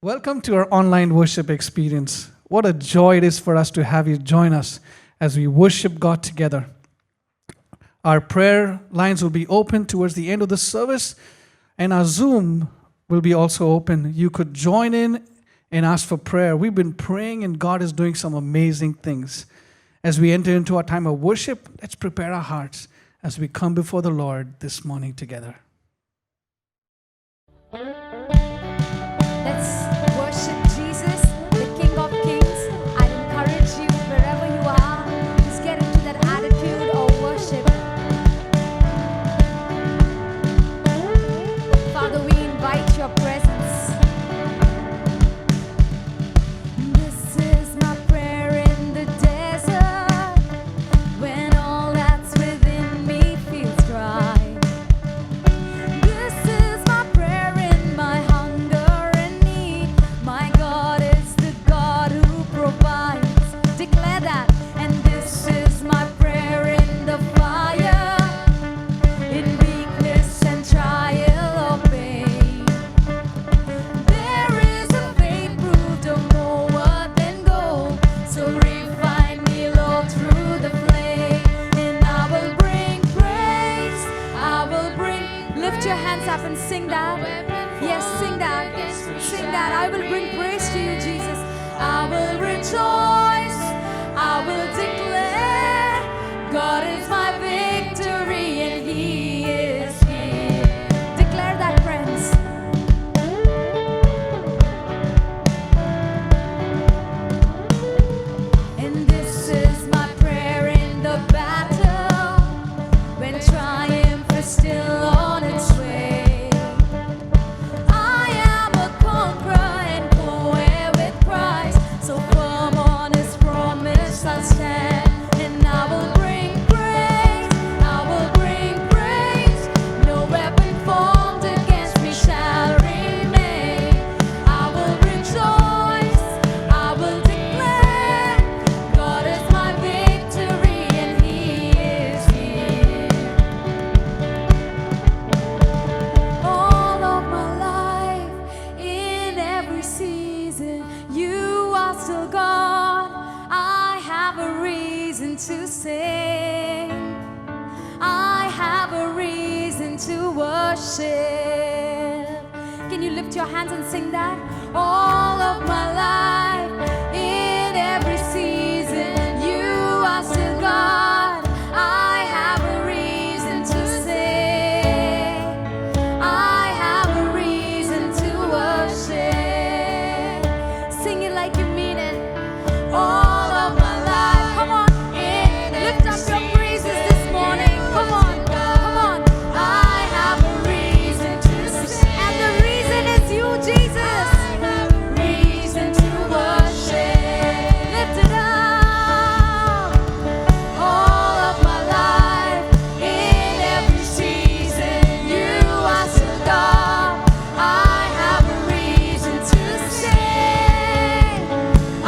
Welcome to our online worship experience. What a joy it is for us to have you join us as we worship God together. Our prayer lines will be open towards the end of the service, and our Zoom will be also open. You could join in and ask for prayer. We've been praying, and God is doing some amazing things. As we enter into our time of worship, let's prepare our hearts as we come before the Lord this morning together. Let's worship Jesus, the King of Kings. I encourage you, wherever you are, just get into that attitude of worship. Father, we invite your presence. This is my prayer in the desert, when all that's within me feels dry. This is my prayer in my hunger and need. My God is the God who provides. Declare that. And this is my prayer in the fire, in weakness and trial of pain. There is a faith proved of more than gold, so refine me, Lord, through the flame. And I will bring praise, I will bring. Lift your hands up and sing that. Yes, sing that. Sing that. I will bring praise to you, Jesus. I will rejoice, I will declare, God is my victory and He is here. Declare that, friends. And this is my prayer in the battle, when triumph is still on its way. I am a conqueror and co-heir with Christ, so firm on His promise I'll stand. And I will bring praise, I will bring praise. No weapon formed against me shall remain. I will rejoice, I will declare, God is my victory and He is here. All of my life, in every season, you are still God. I have a reason to sing. I have a reason to worship. Can you lift your hands and sing that? All of my life, in every season, you are still God. I have a reason to sing. I have a reason to worship. Sing it like you mean it. All of my life. Come on. Lift up your praises this morning. Come on. Come on. I have a reason to sing. And the reason is you, Jesus. I have a reason to worship. Lift it up. All of my life, in every season, you are still God. I have a reason to sing. I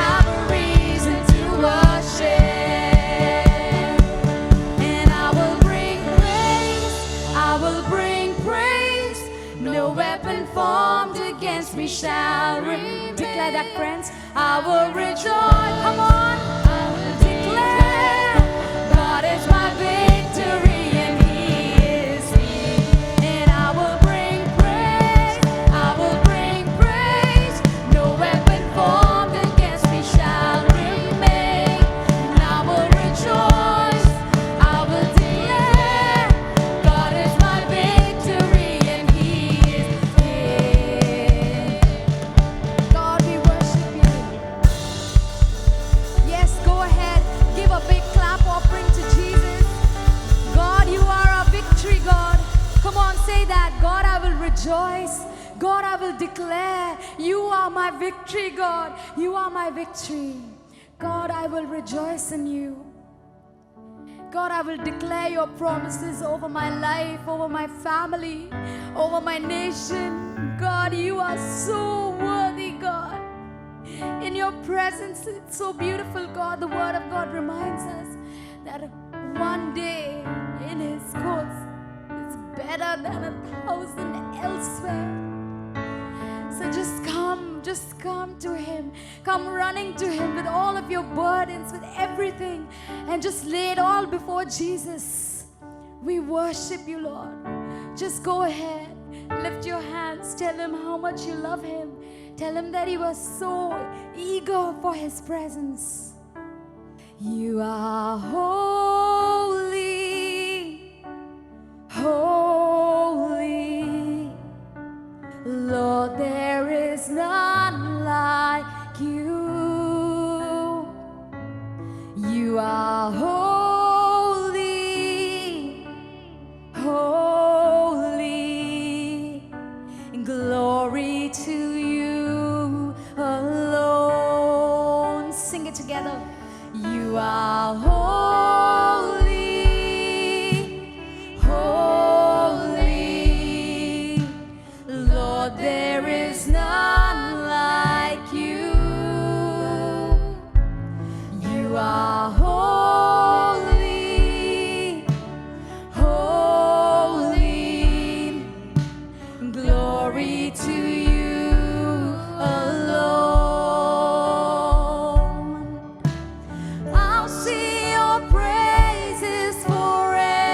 have a reason to worship. And I will bring praise, I will bring praise. No weapon formed against me shall remain. Declare that, friends. I will rejoice. Come on. I will declare, God is my victory and He is here. And I will bring praise, I will bring praise. No weapon formed against me shall remain. And I will rejoice, I will declare, God is my victory and He is here. God, we worship you. Yes, go ahead. Give a big clap offering to Jesus. God, you are our victory, God. Come on, say that. God, I will rejoice. God, I will declare, you are my victory, God. You are my victory. God, I will rejoice in you. God, I will declare your promises over my life, over my family, over my nation. God, you are so worthy, God. In your presence, it's so beautiful, God. The word of God reminds us that one day in His courts is better than 1,000 elsewhere. So just come just come to Him. Come running to Him with all of your burdens, with everything, and just lay it all before Jesus. We worship you, Lord. Just go ahead, lift your hands, tell Him how much you love Him. Tell Him that you are so eager for His presence. You are holy, holy. Lord, there is none like you. You are holy, holy. Glory to you alone. Sing it together. You are holy, holy. Lord, there is none like you. You are holy, holy. Glory to you alone. I'll sing your praises forever,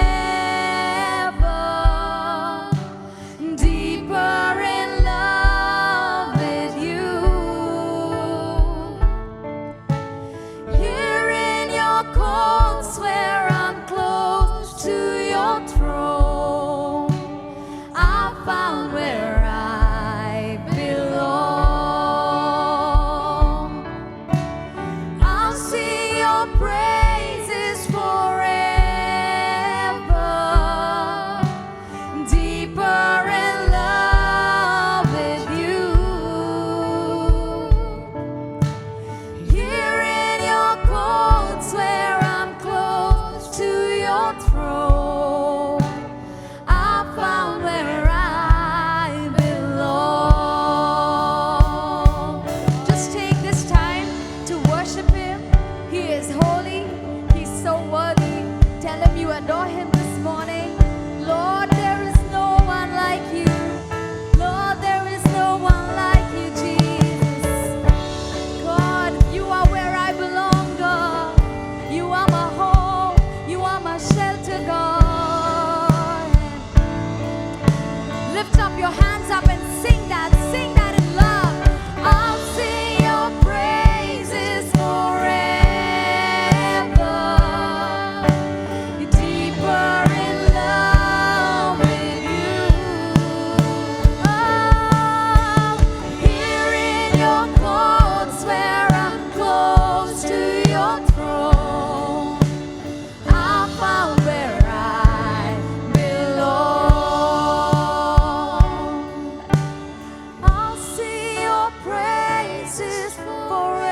deeper in love with you. Here in your courts where I'm close to your throne, I found where I belong. I'll sing your praises forever, deeper in love with you. Here in your courts where I'm close to your throne, I found where I belong. Just take this time to worship Him. He is holy. He's so worthy. Tell Him you adore Him this morning. Lord, there is no one like you. Lord, there is no one like you, Jesus. God, you are where I belong, God. You are my home. You are my shelter, God. Lift up your hands up and sing that in love. I'll sing your praises forever, deeper in love with you. Oh, here in your courts where I'm close to your throne, I found where I belong. I'll sing your praises forever,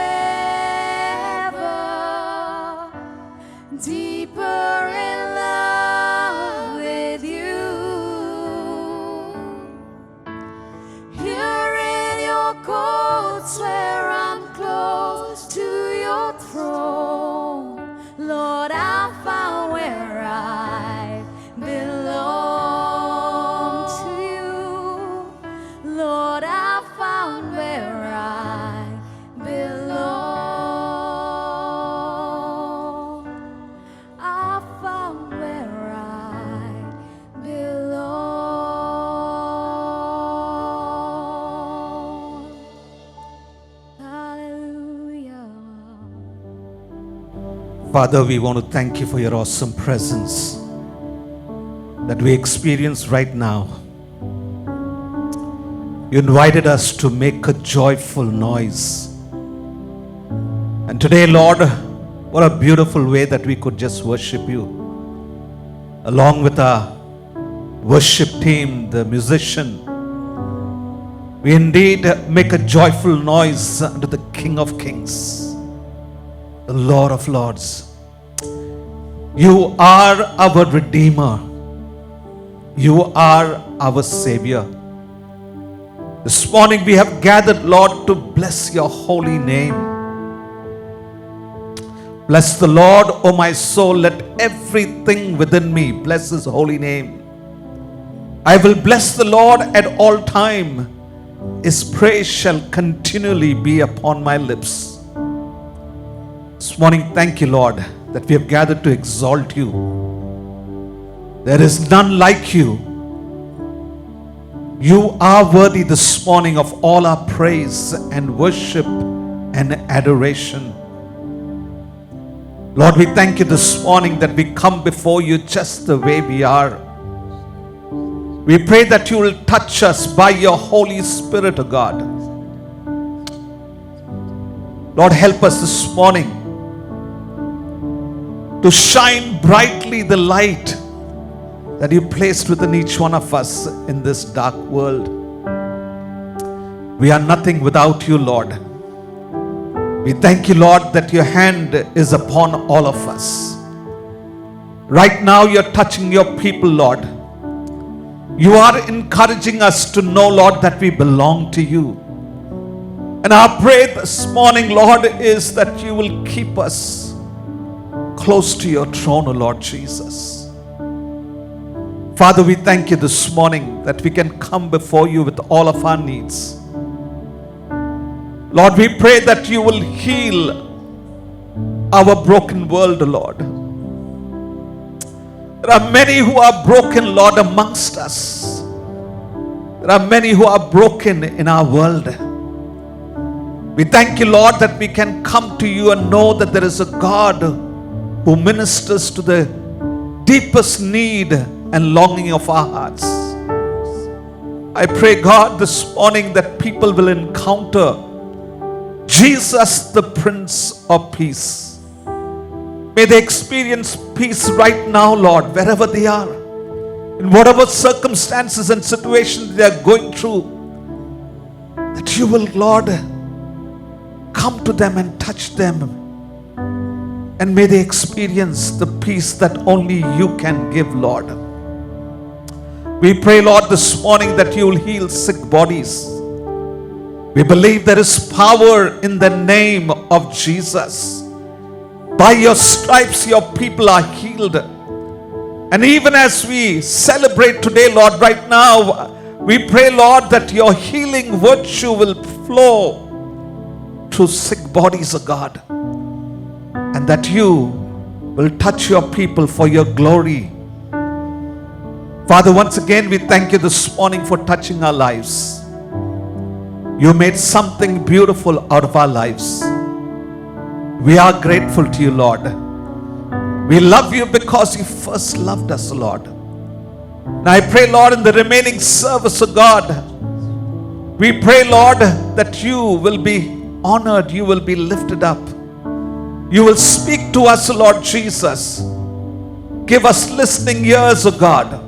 deeper in love with you. Here in your courts where I'm close to your throne, Lord, I found where I belong to you. Lord, I found where I belong. I found where I belong. Hallelujah. Father, we want to thank you for your awesome presence that we experience right now. You invited us to make a joyful noise. And today, Lord, what a beautiful way that we could just worship you. Along with our worship team, the musician, we indeed make a joyful noise unto the King of Kings, the Lord of Lords. You are our Redeemer. You are our Savior. This morning we have gathered, Lord, to bless your holy name. Bless the Lord, O my soul, let everything within me bless his holy name. I will bless the Lord at all time. His praise shall continually be upon my lips. This morning, thank you, Lord, that we have gathered to exalt you. There is none like you. You are worthy this morning of all our praise and worship and adoration. Lord, we thank you this morning that we come before you just the way we are. We pray that you will touch us by your Holy Spirit, O God. Lord, help us this morning to shine brightly the light that you placed within each one of us in this dark world. We are nothing without you, Lord. We thank you, Lord, that your hand is upon all of us. Right now, you're touching your people, Lord. You are encouraging us to know, Lord, that we belong to you. And our prayer this morning, Lord, is that you will keep us close to your throne, O Lord Jesus. Father, we thank you this morning that we can come before you with all of our needs. Lord, we pray that you will heal our broken world, Lord. There are many who are broken, Lord, amongst us. There are many who are broken in our world. We thank you, Lord, that we can come to you and know that there is a God who ministers to the deepest need and longing of our hearts. I pray, God, this morning that people will encounter Jesus, the Prince of Peace. May they experience peace right now, Lord, wherever they are, in whatever circumstances and situations they are going through, that you will, Lord, come to them and touch them. And may they experience the peace that only you can give, Lord. We pray, Lord, this morning that you will heal sick bodies. We believe there is power in the name of Jesus. By your stripes, your people are healed. And even as we celebrate today, Lord, right now, we pray, Lord, that your healing virtue will flow through sick bodies, O God. And that you will touch your people for your glory. Father, once again, we thank you this morning for touching our lives. You made something beautiful out of our lives. We are grateful to you, Lord. We love you because you first loved us, Lord. And I pray, Lord, in the remaining service of God, we pray, Lord, that you will be honored, you will be lifted up. You will speak to us, Lord Jesus. Give us listening ears, O God.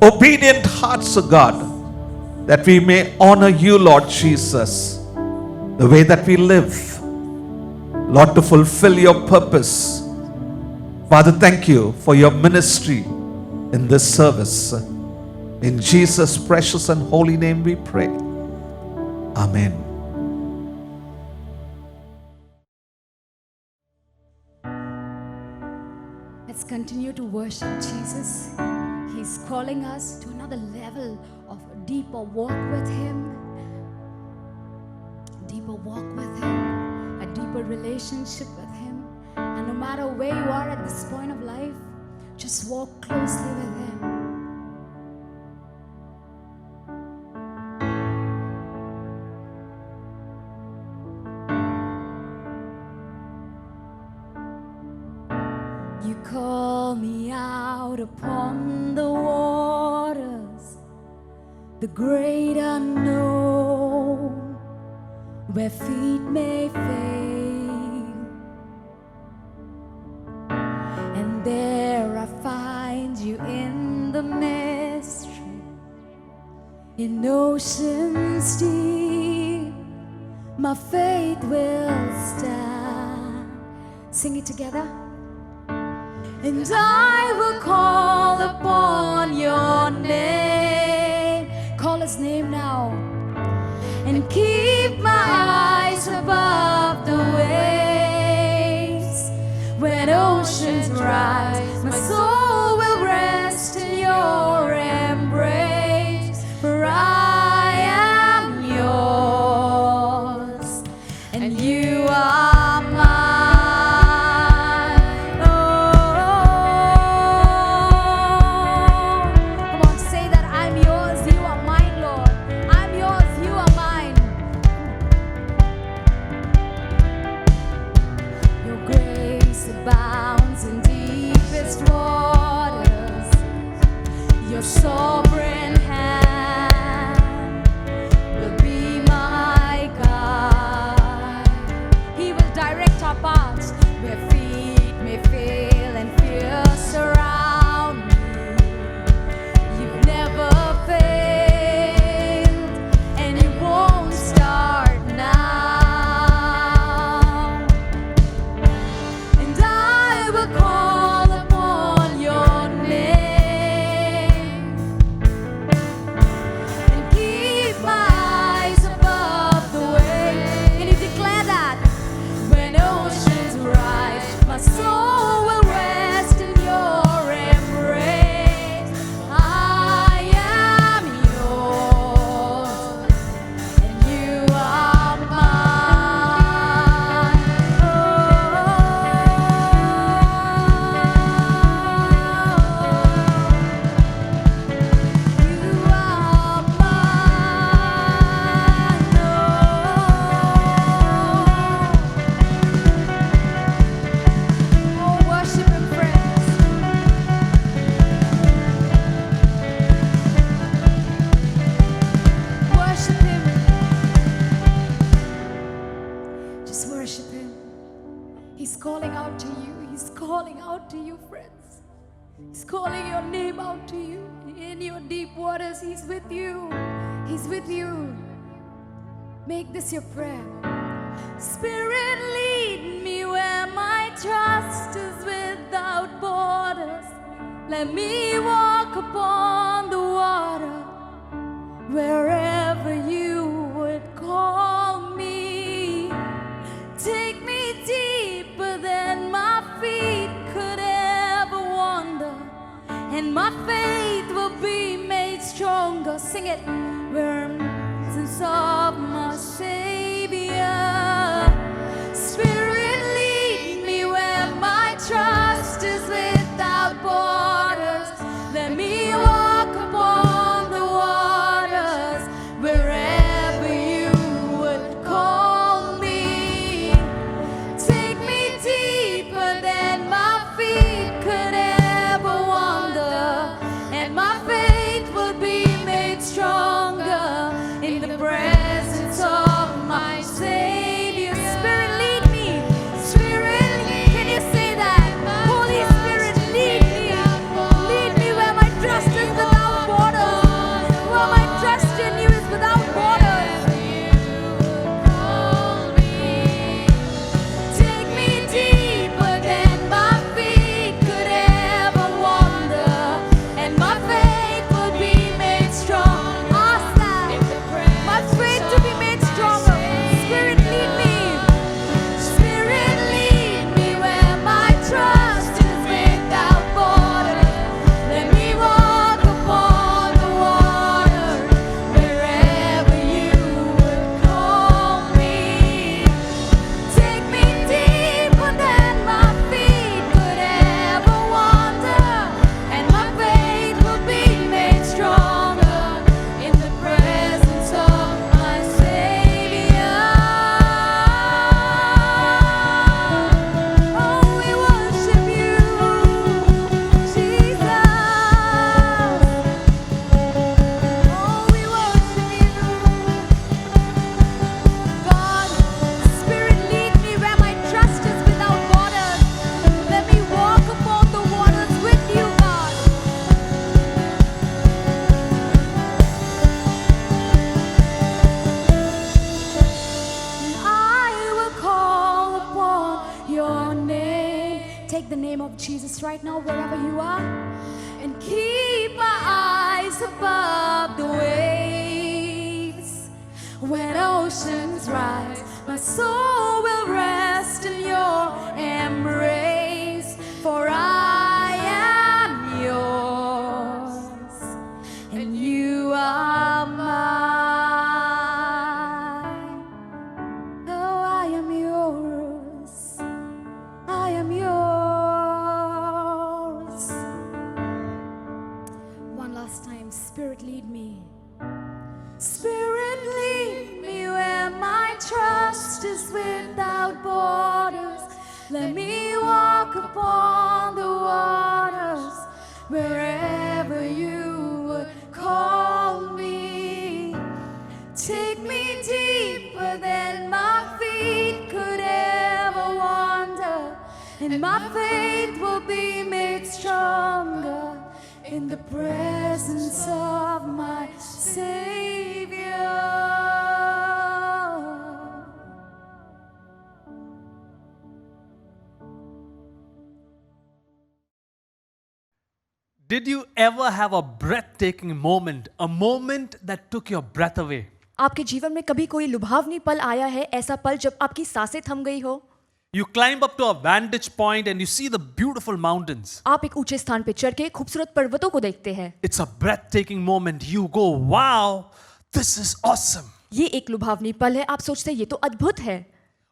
Obedient hearts, O God. That we may honor you, Lord Jesus. The way that we live. Lord, to fulfill your purpose. Father, thank you for your ministry in this service. In Jesus' precious and holy name we pray. Amen. Let's continue to worship Jesus. He's calling us to another level of a deeper walk with Him. Deeper walk with Him. A deeper relationship with Him. And no matter where you are at this point of life, just walk closely with Him. You call me out upon the waters, the great unknown, where feet may fail. And there I find you in the mystery, in oceans deep, my faith will stand. Sing it together. And I will call upon your name. Call his name now. And keep my eyes above the waves. When oceans rise, my soul will rest in your embrace. For I am yours. He's calling out to you. He's calling out to you, friends. He's calling your name out to you. In your deep waters, He's with you. He's with you. Make this your prayer. Spirit, lead me where my trust is without borders. Let me walk upon the water wherever you would call me. Take me deeper than my feet could ever wander, and my faith will be made stronger. Sing it. Presence of my Savior. Spirit, lead me where my trust is without borders. Let me walk upon the waters wherever you would call me. Take me deeper than my feet could ever wander, and my faith will be made stronger in the presence of my Savior. Spirit, lead me. Spirit, can you say that? Holy Spirit, lead me. Lead me where my trust is without borders. Where my trust in you is without borders. Take me deeper than my feet could ever wander, and my faith will be made strong. Ask that. My faith to be made stronger. Spirit, lead me. Spirit, lead me where my trust is without borders. Let me walk upon the water wherever you would call me. Take me deeper than my feet could ever wander, and my faith will be made stronger in the presence of my Savior. Oh, we worship you, Jesus. Oh, we worship you. God, Spirit, lead me where my trust is without borders. Let me walk upon the waters with you, God. And I will call upon your name. Take the name of Jesus right now, wherever you are, and keep my eyes above the waves. When oceans rise, my soul will rest in your embrace. For I am yours, and you are mine. Oh, I am yours. I am yours. One last time. Spirit, lead me. Spirit, lead me where my trust is without borders. Let me walk upon the waters wherever you would call me. Take me deeper than my feet could ever wander, and my faith will be made stronger in the presence of my Savior. Did you ever have a breathtaking moment, a moment that took your breath away? आपके जीवन में कभी कोई लुभावनी पल आया है, ऐसा पल जब आपकी सांसें थम गई हो? You climb up to a vantage point and you see the beautiful mountains. आप एक ऊंचे स्थान पर चढ़ के खूबसूरत पर्वतों को देखते हैं. It's a breathtaking moment. You go, wow, this is awesome. ये एक लुभावनी पल है. आप सोचते हैं ये तो अद्भुत है.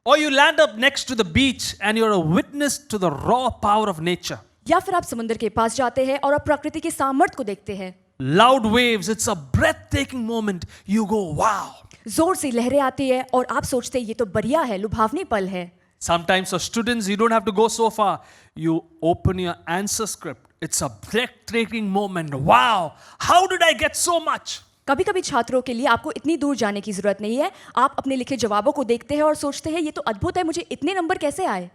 Or you land up next to the beach and you're a witness to the raw power of nature. या फिर आप समुद्र के पास जाते हैं और आप प्रकृति के सामर्थ्य को देखते हैं. Loud waves, it's a breathtaking moment. You go, wow. जोर से लहरें आती है और आप सोचते हैं ये तो बढ़िया है, लुभावनी पल है. Sometimes for students, you don't have to go so far. You open your answer script. It's a breathtaking moment. Wow, how did I get so much? कभी कभी छात्रों के लिए आपको इतनी दूर जाने की जरूरत नहीं है. आप अपने लिखे जवाबों को देखते हैं और सोचते हैं ये तो अद्भुत है, मुझे इतने नंबर कैसे आए.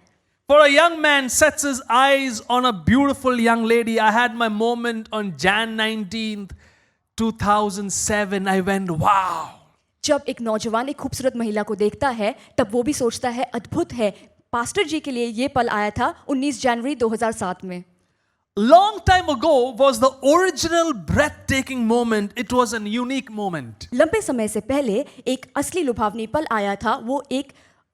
For a young man sets his eyes on a beautiful young lady. I had my moment on Jan 19th, 2007. I went, wow. जब एक नौजवान एक खूबसूरत महिला को देखता है तब वो भी सोचता है अद्भुत है। पास्टर जी के लिए ये पल आया था 19 जनवरी 2007 में। Long time ago was the original breathtaking moment. It was a unique moment. लंबे समय से पहले एक असली लुभावनी पल आया था, वो एक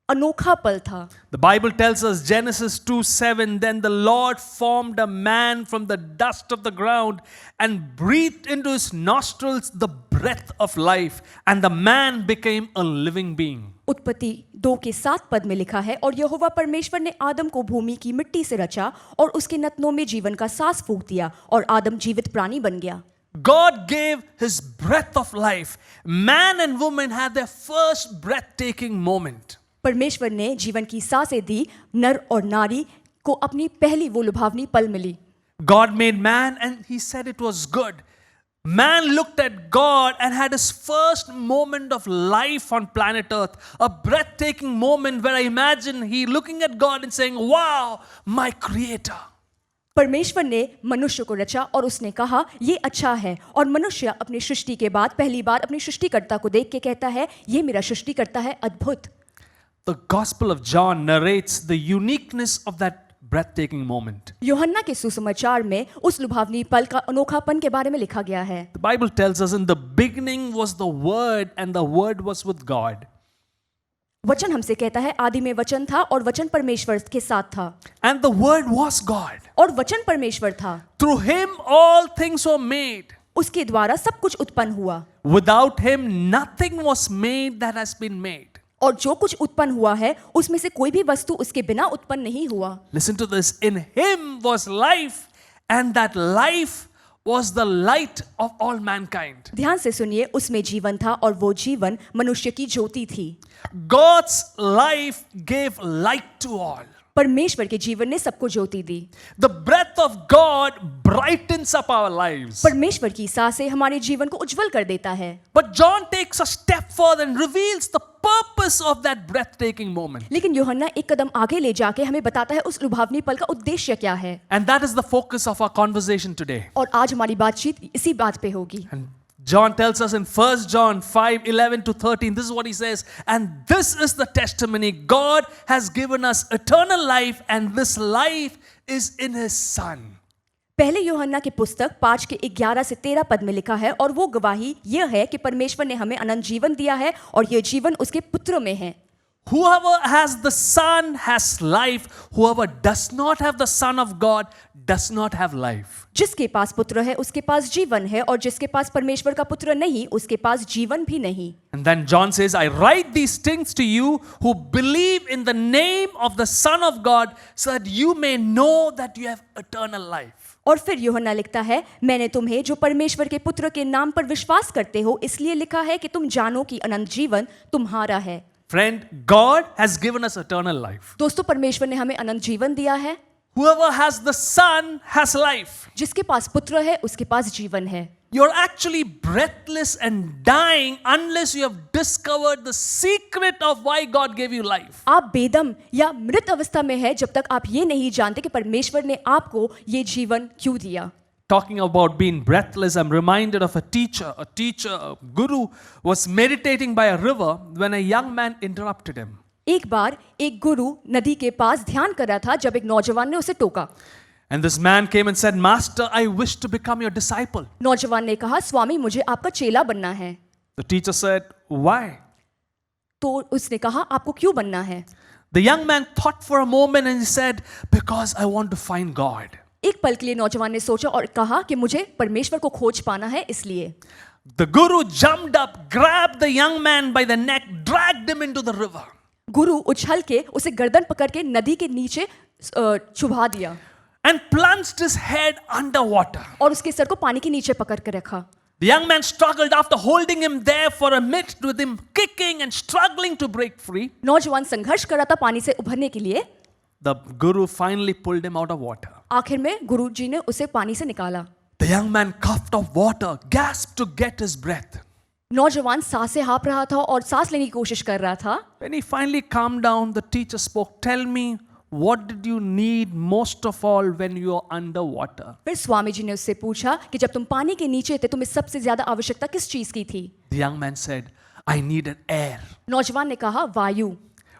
अनोखा पल था। The Bible tells us, Genesis 2:7, then the Lord formed a man from the dust of the ground and breathed into his nostrils the breath of life, and the man became a living being. उत्पत्ति 2 के 7 पद में लिखा है, और यहोवा परमेश्वर ने आदम को भूमि की मिट्टी से रचा और उसके नथनों में जीवन का सांस फूंक दिया और आदम जीवित प्राणी बन गया। God gave his breath of life. Man and woman had their first breathtaking moment. परमेश्वर ने जीवन की सांसें दी, नर और नारी को अपनी पहली वो लुभावनी पल मिली। God made man and he said it was good. Man looked at God and had his first moment of life on planet Earth. A breathtaking moment where I imagine he looking at God and saying, wow, my creator. परमेश्वर ने मनुष्य को रचा और उसने कहा ये अच्छा है, और मनुष्य अपनी सृष्टि के बाद पहली बार अपनी सृष्टिकर्ता को देख के कहता है ये मेरा सृष्टिकर्ता है, अद्भुत। The Gospel of John narrates the uniqueness of that breathtaking moment. यूहन्ना के सुसमाचार में उस लुभावनी पल का अनोखापन के बारे में लिखा गया है। The Bible tells us in the beginning was the Word and the Word was with God. वचन हमसे कहता है आदि में वचन था और वचन परमेश्वर के साथ था, And the Word was God. और वचन परमेश्वर था। Through him all things were made. उसके द्वारा सब कुछ उत्पन्न हुआ, Without him nothing was made that has been made. और जो कुछ उत्पन्न हुआ है उसमें से कोई भी वस्तु उसके बिना उत्पन्न नहीं हुआ। Listen to this. In him was life, and that life was the light of all mankind. ध्यान से सुनिए, उसमें जीवन था और वो जीवन मनुष्य की ज्योति थी। God's life gave light to all. परमेश्वर के जीवन ने सबको ज्योति दी। The breath of God brightens up our lives. परमेश्वर की सांसें हमारे जीवन को उज्जवल कर देता है। But John takes a step further and reveals the purpose of that breathtaking moment. लेकिन यूहन्ना एक कदम आगे ले जाके हमें बताता है उस लुभावनी पल का उद्देश्य क्या है। And that is the focus of our conversation today. और आज हमारी बातचीत इसी बात पे होगी। And John tells us in 1 John 5:11 to 13, this is what he says, and this is the testimony, God has given us eternal life, and this life is in his Son. पहले यूहन्ना की पुस्तक 5 के 11 से 13 पद में लिखा है, और वो गवाही यह है कि परमेश्वर ने हमें अनंत जीवन दिया है और यह जीवन उसके पुत्र में है। Whoever has the Son has life. Whoever does not have the Son of God does not have life. जिसके पास पुत्र है उसके पास जीवन है, और जिसके पास परमेश्वर का पुत्र नहीं उसके पास जीवन भी नहीं। And then John says, I write these things to you who believe in the name of the Son of God, so that you may know that you have eternal life. और फिर यूहन्ना लिखता है, मैंने तुम्हें जो परमेश्वर के पुत्र के नाम पर विश्वास करते हो इसलिए लिखा है कि तुम जानो कि अनंत जीवन तुम्हारा है। Friend, God has given us eternal life. दोस्तों, परमेश्वर ने हमें अनंत जीवन दिया है। Whoever has the Son has life. जिसके पास पुत्र है उसके पास जीवन है। You're actually breathless and dying unless you have discovered the secret of why God gave you life. आप बेदम या मृत अवस्था में है जब तक आप ये नहीं जानते कि परमेश्वर ने आपको ये जीवन क्यों दिया। Talking about being breathless, I'm reminded of a teacher, a guru was meditating by a river when a young man interrupted him. एक बार एक गुरु नदी के पास ध्यान कर रहा था जब एक नौजवान ने उसे टोका। And this man came and said, Master, I wish to become your disciple. नौजवान ने कहा, स्वामी मुझे आपका चेला बनना है। The teacher said, Why? तो उसने कहा, आपको क्यों बनना है? The young man thought for a moment and he said, Because I want to find God. एक पल के लिए नौजवान ने सोचा और कहा कि मुझे परमेश्वर को खोज पाना है इसलिए। The guru jumped up, grabbed the young man by the neck, dragged him into the river. गुरु उछल के उसे गर्दन पकड़ के नदी के नीचे चुभा दिया and plunged his head underwater. और उसके सर को पानी के नीचे पकड़ के रखा। The young man struggled after holding him there for a minute with him kicking and struggling to break free. नौजवान संघर्ष कर रहा था पानी से उभरने के लिए। The guru finally pulled him out of water. आखिर में गुरु जी ने उसे पानी से निकाला। The young man coughed up water, gasped to get his breath. नौजवान सांस से हाँफ रहा था और सांस लेने की कोशिश कर रहा था। When he finally calmed down, the teacher spoke, Tell me, what did you need most of all when you were underwater? फिर स्वामी जी ने उससे पूछा कि जब तुम पानी के नीचे थे तुम्हें सबसे ज्यादा आवश्यकता किस चीज की थी? The young man said, I needed air. नौजवान ने कहा वायु।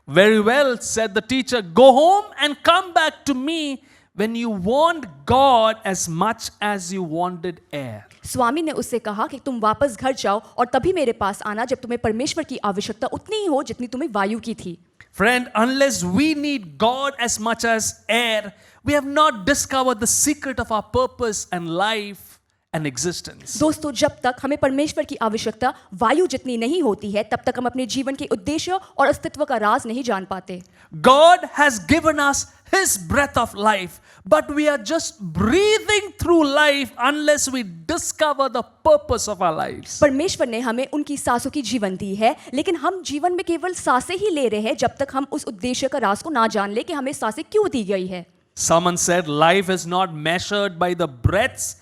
Very well, said the teacher. Go home and come back to me when you want God as much as you wanted air. स्वामी ने उससे कहा कि तुम वापस घर जाओ और तभी मेरे पास आना जब तुम्हें परमेश्वर की आवश्यकता उतनी ही हो जितनी तुम्हें वायु की थी। Friend, unless we need God as much as air, we have not discovered the secret of our purpose and life and existence. दोस्तों, जब तक हमें परमेश्वर की आवश्यकता वायु जितनी नहीं होती है तब तक हम अपने जीवन के उद्देश्य और अस्तित्व का राज नहीं जान पाते। God has given us His breath of life, but we are just breathing through life unless we discover the purpose of our lives. परमेश्वर ने हमें उनकी सांसों की जीवन दी है, लेकिन हम जीवन में केवल सांसें ही ले रहे हैं जब तक हम उस उद्देश्य का राज को ना जान ले कि हमें सांसें क्यों दी गई है। Someone said life is not measured by the breaths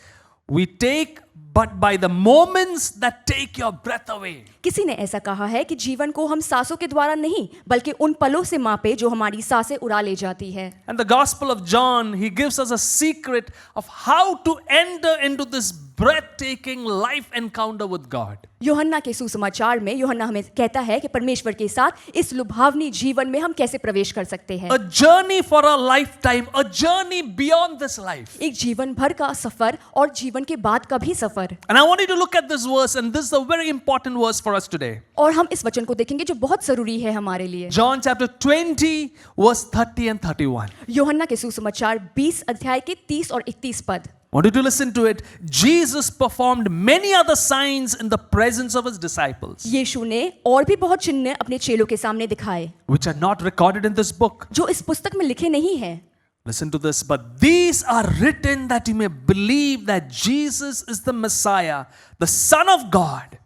we take, but by the moments that take your breath away. किसी ने ऐसा कहा है कि जीवन को हम सांसों के द्वारा नहीं बल्कि उन पलों से मापे जो हमारी सांसें उड़ा ले जाती है। And the Gospel of John, he gives us a secret of how to enter into this breathtaking life encounter with God. यूहन्ना के सुसमाचार में यूहन्ना हमें कहता है कि परमेश्वर के साथ इस लुभावनी जीवन में हम कैसे प्रवेश कर सकते हैं। A journey for a lifetime, a journey beyond this life. एक जीवन भर का सफर और जीवन के बाद का भी सफर। And I want you to look at this verse, and this is a very important verse for us today. और हम इस वचन को देखेंगे जो बहुत जरूरी है हमारे लिए। John chapter 20, verse 30 and 31. यूहन्ना के सुसमाचार 20 अध्याय के 30 और 31 पद। I want you to listen to it. Jesus performed many other signs in the presence of his disciples, यीशु ने और भी बहुत चिन्ह अपने चेलों के सामने दिखाए which are not recorded in this book. जो इस पुस्तक में लिखे नहीं हैं। Listen to this. But these are written that you may believe that Jesus is the Messiah, the Son of God,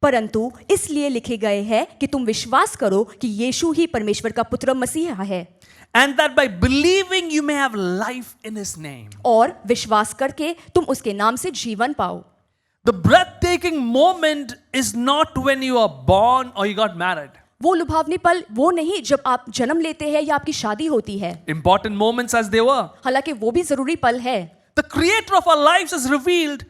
परंतु इसलिए लिखे गए हैं कि तुम विश्वास करो कि यीशु ही परमेश्वर का पुत्र मसीहा है, and that by believing you may have life in his name. और विश्वास करके तुम उसके नाम से जीवन पाओ। The breathtaking moment is not when you are born or you got married. वो लुभावनी पल वो नहीं जब आप जन्म लेते हैं या आपकी शादी होती है, Important moments as they were. हालांकि वो भी जरूरी पल है। The creator of our lives is revealed.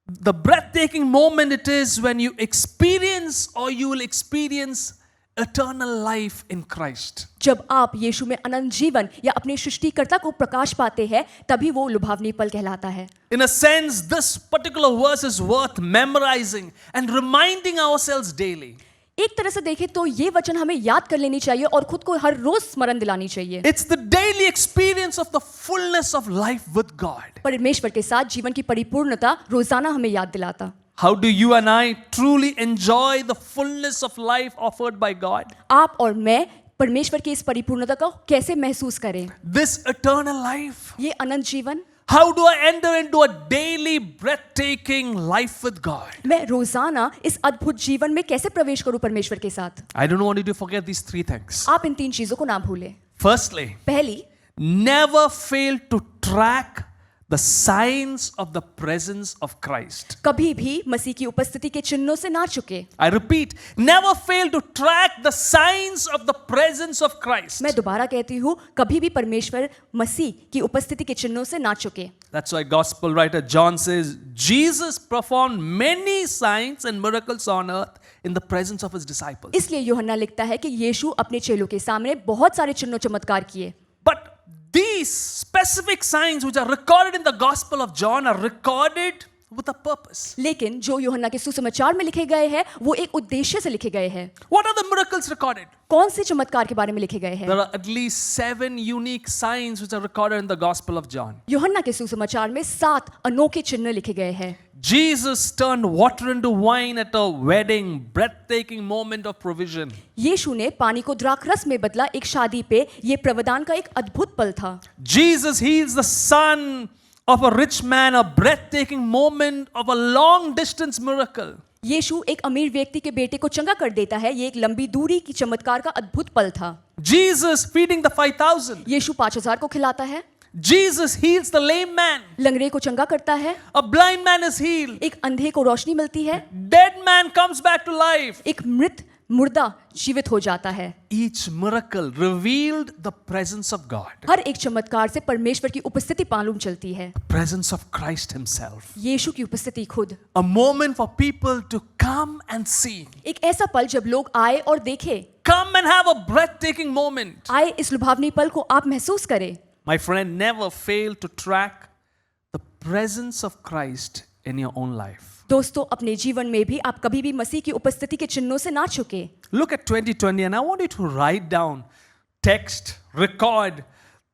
The breathtaking moment it is when you experience or you will experience eternal life in Christ. जब आप यीशु में अनंत जीवन या अपने सृष्टिकर्ता को प्रकाश पाते हैं तभी वो लुभावनी पल कहलाता है। In a sense, this particular verse is worth memorizing and reminding ourselves daily. एक तरह से देखें तो ये वचन हमें याद कर लेनी चाहिए और खुद को हर रोज स्मरण दिलानी चाहिए। It's the daily experience of the fullness of life with God. परमेश्वर के साथ जीवन की परिपूर्णता रोजाना हमें याद दिलाता। How do you and I truly enjoy the fullness of life offered by God? आप और मैं परमेश्वर की इस परिपूर्णता को कैसे महसूस करें? This eternal life. ये अनंत जीवन How do I enter into a daily breathtaking life with God? मैं रोजाना इस अद्भुत जीवन में कैसे प्रवेश करूं परमेश्वर के साथ? I don't want you to forget these three things. आप इन 3 चीजों को ना भूलें। Firstly, पहली, never fail to track the signs of the presence of Christ. कभी भी मसीह की उपस्थिति के चिन्हों से ना चुके। I repeat, never fail to track the signs of the presence of Christ. मैं दोबारा कहती हूँ, कभी भी परमेश्वर मसीह की उपस्थिति के चिन्हों से ना चुके। That's why gospel writer John says Jesus performed many signs and miracles on earth in the presence of his disciples. इसलिए यूहन्ना लिखता है कि यीशु अपने चेलों के सामने बहुत सारे चिन्ह चमत्कार किए। But these specific signs which are recorded in the gospel of John are recorded with a purpose. लेकिन जो यूहन्ना के सुसमाचार में लिखे गए हैं वो एक उद्देश्य से लिखे गए हैं। What are the miracles recorded? कौन से चमत्कार के बारे में लिखे गए हैं? There are at least 7 unique signs which are recorded in the gospel of John. यूहन्ना के सुसमाचार में 7 अनोखे चिन्ह लिखे गए हैं। Jesus turned water into wine at a wedding, breathtaking moment of provision. यीशु ने पानी को द्राक्षरस में बदला एक शादी पे, ये प्रवदान का एक अद्भुत पल था। Jesus heals the son of a rich man, a breathtaking moment of a long distance miracle. यीशु एक अमीर व्यक्ति के बेटे को चंगा कर देता है, ये एक लंबी दूरी की चमत्कार का अद्भुत पल था। Jesus feeding the 5,000. यीशु 5,000 को खिलाता है। Jesus heals the lame man. लंगड़े को चंगा करता है। A blind man is healed. एक अंधे को रोशनी मिलती है। Dead man comes back to life. एक मृत मुर्दा जीवित हो जाता है। Each miracle revealed the presence of God, हर एक चमत्कार से परमेश्वर की उपस्थिति मालूम चलती है, presence of Christ Himself. यीशु की उपस्थिति खुद। A moment for people to come and see. एक ऐसा पल जब लोग आए और देखे, Come and have a breathtaking moment. आए इस लुभावनी पल को आप महसूस करें। My friend, never fail to track the presence of Christ in your own life. दोस्तों, अपने जीवन में भी आप कभी भी मसीह की उपस्थिति के चिन्हों से ना चुके। Look at 2020 and I want you to write down, text, record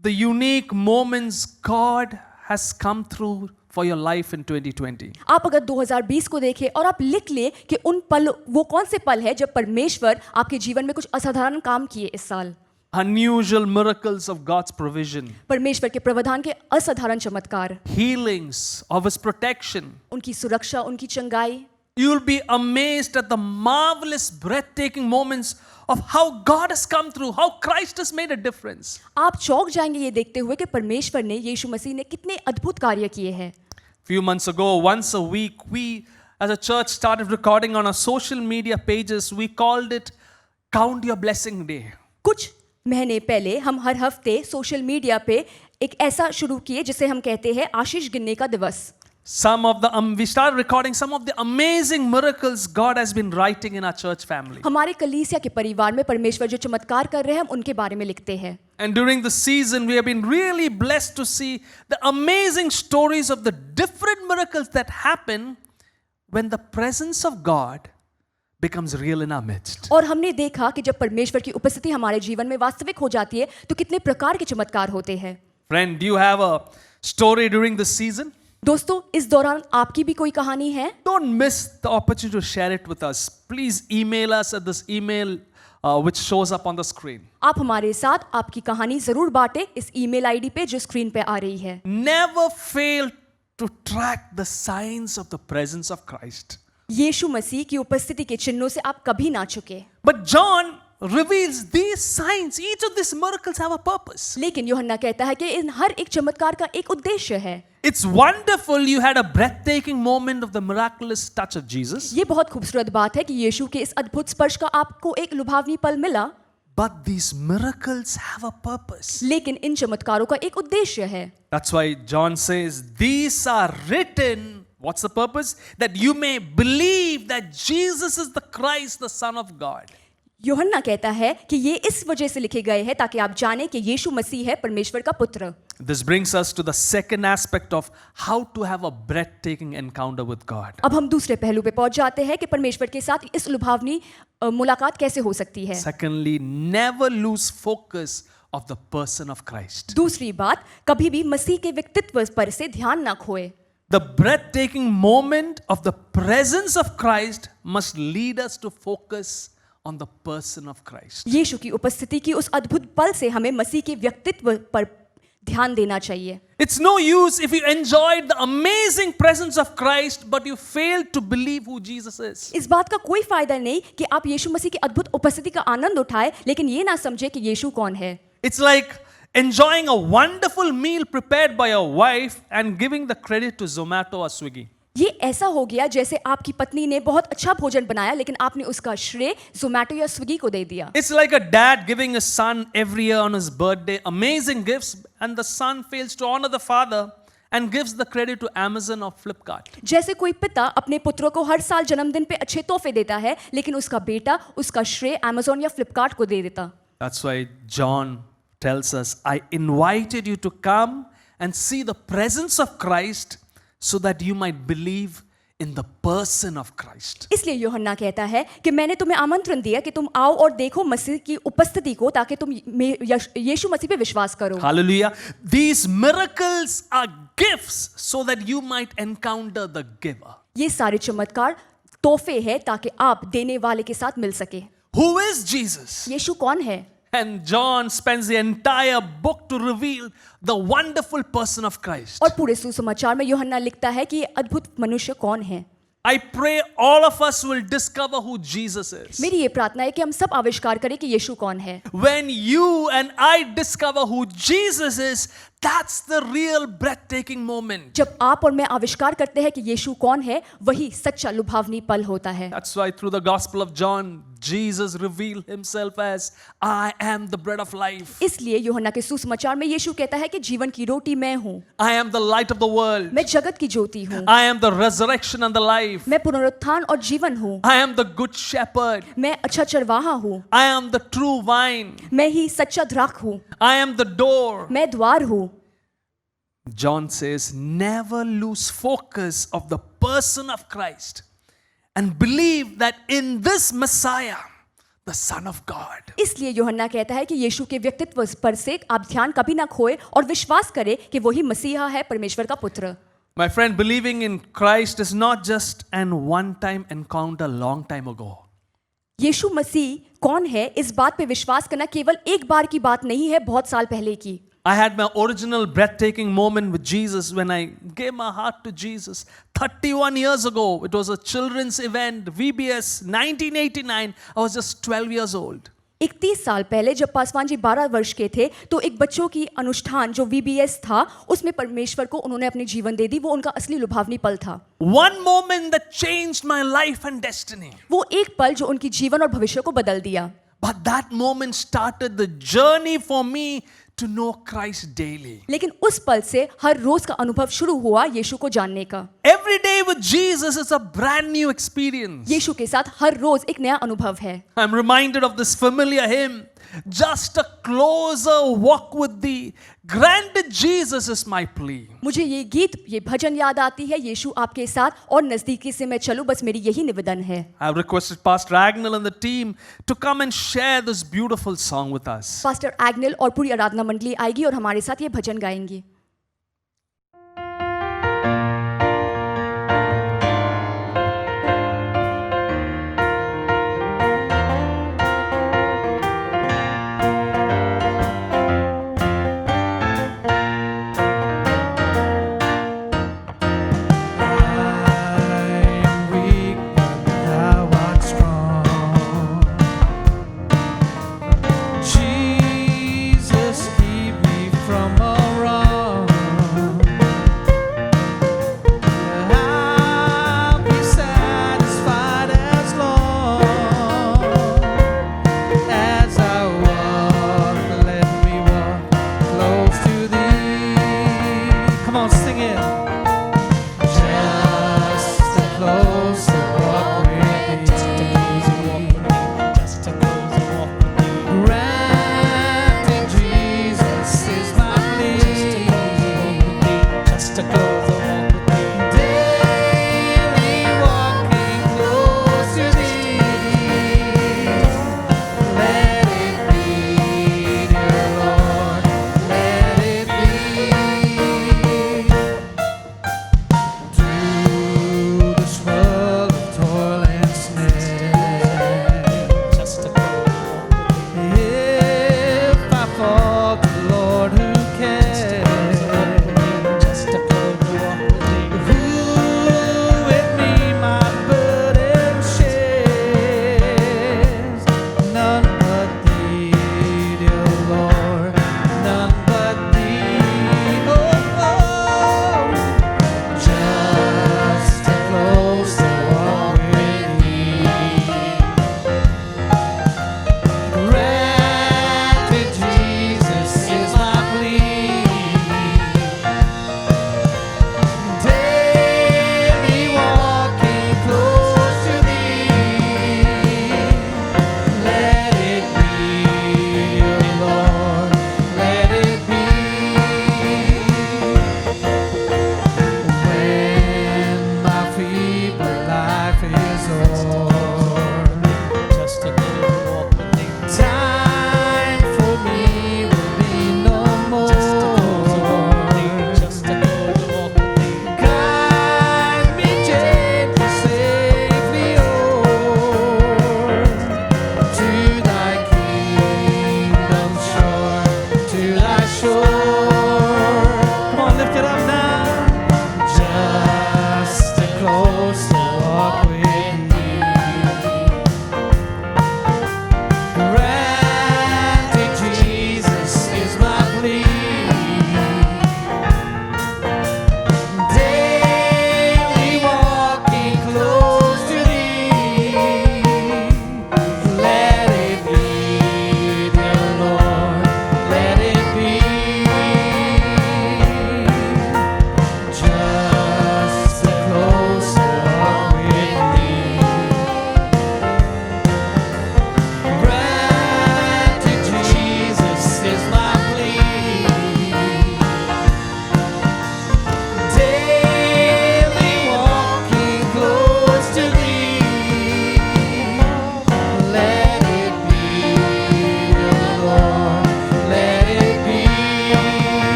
the unique moments God has come through for your life in 2020. आप अगर 2020 को देखें और आप लिख ले कि उन पल, वो कौन से पल है जब परमेश्वर आपके जीवन में कुछ असाधारण काम किए इस साल। Unusual miracles of God's provision, परमेश्वर के प्रावधान के असाधारण चमत्कार, healings of His protection. उनकी सुरक्षा, उनकी चंगाई। You'll be amazed at the marvelous, breathtaking moments of how God has come through, how Christ has made a difference. आप चौंक जाएंगे ये देखते हुए कि परमेश्वर ने, यीशु मसीह ने कितने अद्भुत कार्य किए हैं। Few months ago, once a week, we as a church started recording on our social media pages. We called it Count Your Blessing Day. कुछ महीने पहले हम हर हफ्ते सोशल मीडिया पे एक ऐसा शुरू किए जिसे हम कहते हैं आशीष गिनने का दिवस। We started recording some of the amazing miracles God has been writing in our church family. हमारे कलीसिया के परिवार में परमेश्वर जो चमत्कार कर रहे हैं हम उनके बारे में लिखते हैं। And during the season, we have been really blessed to see the amazing stories of the different miracles that happen when the presence of God becomes real in our midst. और हमने देखा कि जब परमेश्वर की उपस्थिति हमारे जीवन में वास्तविक हो जाती है तो कितने प्रकार के चमत्कार होते हैं। Friend, do you have a story during this season? दोस्तों, इस दौरान आपकी भी कोई कहानी है? Don't miss the opportunity to share it with us. Please email us at this email which shows up on the screen. आप हमारे साथ आपकी कहानी जरूर बांटें इस ईमेल आईडी पे जो स्क्रीन पे आ रही है। Never fail to track the signs of the presence of Christ. यीशु मसीह की उपस्थिति के चिन्हों से आप कभी ना चुके। But John reveals these signs. Each of these miracles have a purpose. लेकिन यूहन्ना कहता है कि इन हर एक चमत्कार का एक उद्देश्य है। It's wonderful you had a breathtaking moment of the miraculous touch of Jesus. ये बहुत खूबसूरत बात है कि यीशु के इस अद्भुत स्पर्श का आपको एक लुभावनी पल मिला। But these miracles have a purpose. लेकिन इन चमत्कारों का एक उद्देश्य है। That's why John says, these are written. What's the purpose? That you may believe that Jesus is the Christ, the Son of God. यूहन्ना कहता है कि ये इस वजह से लिखे गए हैं ताकि आप जानें कि यीशु मसीह है परमेश्वर का पुत्र। This brings us to the second aspect of how to have a breathtaking encounter with God. अब हम दूसरे पहलू पे पहुंच जाते हैं कि परमेश्वर के साथ इस लुभावनी मुलाकात कैसे हो सकती है। Secondly, never lose focus of the person of Christ. दूसरी बात, कभी भी मसीह के व्यक्तित्व पर से ध्यान ना खोए। The breathtaking moment of the presence of Christ must lead us to focus on the person of Christ. यीशु की उपस्थिति की उस अद्भुत पल से हमें मसीह के व्यक्तित्व पर ध्यान देना चाहिए। It's no use if you enjoyed the amazing presence of Christ but you failed to believe who Jesus is. इस बात का कोई फायदा नहीं कि आप यीशु मसीह की अद्भुत उपस्थिति का आनंद उठाए लेकिन ये ना समझे कि यीशु कौन है। It's like enjoying a wonderful meal prepared by your wife and giving the credit to Zomato or Swiggy. ये ऐसा हो गया जैसे आपकी पत्नी ने बहुत अच्छा भोजन बनाया लेकिन आपने उसका श्रेय जोमैटो या स्विगी को दे दिया। It's like a dad giving his son every year on his birthday amazing gifts and the son fails to honor the father and gives the credit to Amazon or Flipkart. जैसे कोई पिता अपने पुत्रों को हर साल जन्मदिन पे अच्छे तोहफे देता है लेकिन उसका बेटा उसका श्रेय Amazon या फ्लिपकार्ट को दे देता। That's why John tells us, I invited you to come and see the presence of Christ so that you might believe in the person of Christ. इसलिए यूहन्ना कहता है कि मैंने तुम्हें आमंत्रण दिया कि तुम आओ और देखो मसीह की उपस्थिति को ताकि तुम यीशु मसीह पे विश्वास करो। Hallelujah. These miracles are gifts so that you might encounter the giver. ये सारे चमत्कार तोहफे हैं ताकि आप देने वाले के साथ मिल सके। Who is Jesus? यीशु कौन है? And John spends the entire book to reveal the wonderful person of Christ. और पूरे सुसमाचार में यूहन्ना लिखता है कि ये अद्भुत मनुष्य कौन है। I pray all of us will discover who Jesus is. मेरी ये प्रार्थना है कि हम सब आविष्कार करें कि यीशु कौन है। When you and I discover who Jesus is, that's the real breathtaking moment. जब आप और मैं आविष्कार करते हैं कि यीशु कौन है, वही सच्चा लुभावनी पल होता है। That's why through the Gospel of John, Jesus revealed himself as, I am the bread of life. इसलिए यूहन्ना के सुसमाचार में यीशु कहता है कि जीवन की रोटी मैं हूँ, I am the light of the world. मैं जगत की ज्योति हूँ, I am the resurrection and the life. मैं पुनरुत्थान और जीवन हूँ, I am the good shepherd. मैं अच्छा चरवाहा हूँ, I am the true vine. मैं ही सच्चा द्राख हूँ, I am the door. मैं द्वार हूँ. John says, never lose focus of the person of Christ and believe that in this Messiah, the Son of God. इसलिए यूहन्ना कहता है कि यीशु के व्यक्तित्व पर से आप ध्यान कभी ना खोए और विश्वास करें कि वही मसीहा है, परमेश्वर का पुत्र. My friend, believing in Christ is not just an one-time encounter long time ago. यीशु मसीह कौन है, इस बात पे विश्वास करना केवल एक बार की बात नहीं है, बहुत साल पहले की. I had my original breathtaking moment with Jesus when I gave my heart to Jesus 31 years ago. It was a children's event, VBS, 1989. I was just 12 years old. 31 साल पहले जब पासवान जी 12 वर्ष के थे तो एक बच्चों की अनुष्ठान जो VBS था उसमें परमेश्वर को उन्होंने अपनी जीवन दे दी. वो उनका असली लुभावनी पल था. One moment that changed my life and destiny. वो एक पल जो उनकी जीवन और भविष्य को बदल दिया. But that moment started the journey for me to know Christ daily. लेकिन उस पल से हर रोज का अनुभव शुरू हुआ यीशु को जानने का. Every day with Jesus is a brand new experience. यीशु के साथ हर रोज एक नया अनुभव है. I'm reminded of this familiar hymn, just a closer walk with thee, granted Jesus is my plea. मुझे ये गीत, ये भजन याद आती है, यीशु आपके साथ और नजदीकी से मैं चलूं, बस मेरी यही निवेदन है. I've requested Pastor Agnel and the team to come and share this beautiful song with us. Pastor Agnel और पूरी आराधना मंडली आएगी और हमारे साथ ये भजन गाएंगी. Jesus, keep me from all wrong.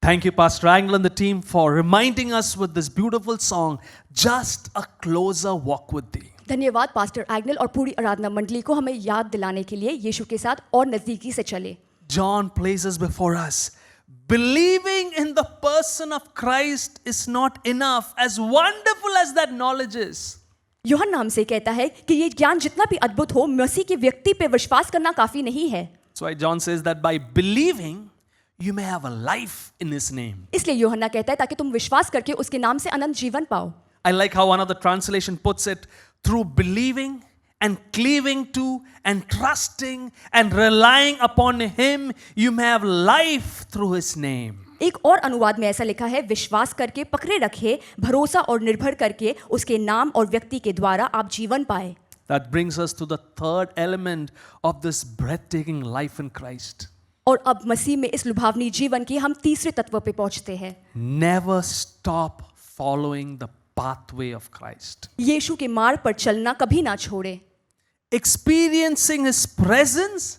Thank you, Pastor Angle and the team, for reminding us with this beautiful song, Just a Closer Walk with Thee. धन्यवाद पास्टर एग्नेल और पूरी आराधना मंडली को हमें याद दिलाने के लिए यीशु के साथ और नजदीकी से चले। John places before us, believing in the person of Christ is not enough, as wonderful as that knowledge is. यूहन्ना हमसे कहता है कि ये ज्ञान जितना भी अद्भुत हो, मसीह के व्यक्ति पे विश्वास करना काफी नहीं है। That's why John says that by believing, you may have a life in his name. इसलिए यूहन्ना कहता है ताकि तुम विश्वास करके उसके नाम से अनंत जीवन पाओ। I like how one of the translation puts it, through believing and cleaving to and trusting and relying upon him, you may have life through his name. एक और अनुवाद में ऐसा लिखा है, विश्वास करके पकड़े रखे, भरोसा और निर्भर करके उसके नाम और व्यक्ति के द्वारा आप जीवन पाए। That brings us to the third element of this breathtaking life in Christ. और अब मसीह में इस लुभावनी जीवन की हम तीसरे तत्व पे पहुंचते हैं। Never stop following the pathway of Christ. यीशु के मार्ग पर चलना कभी ना छोड़े। Experiencing his presence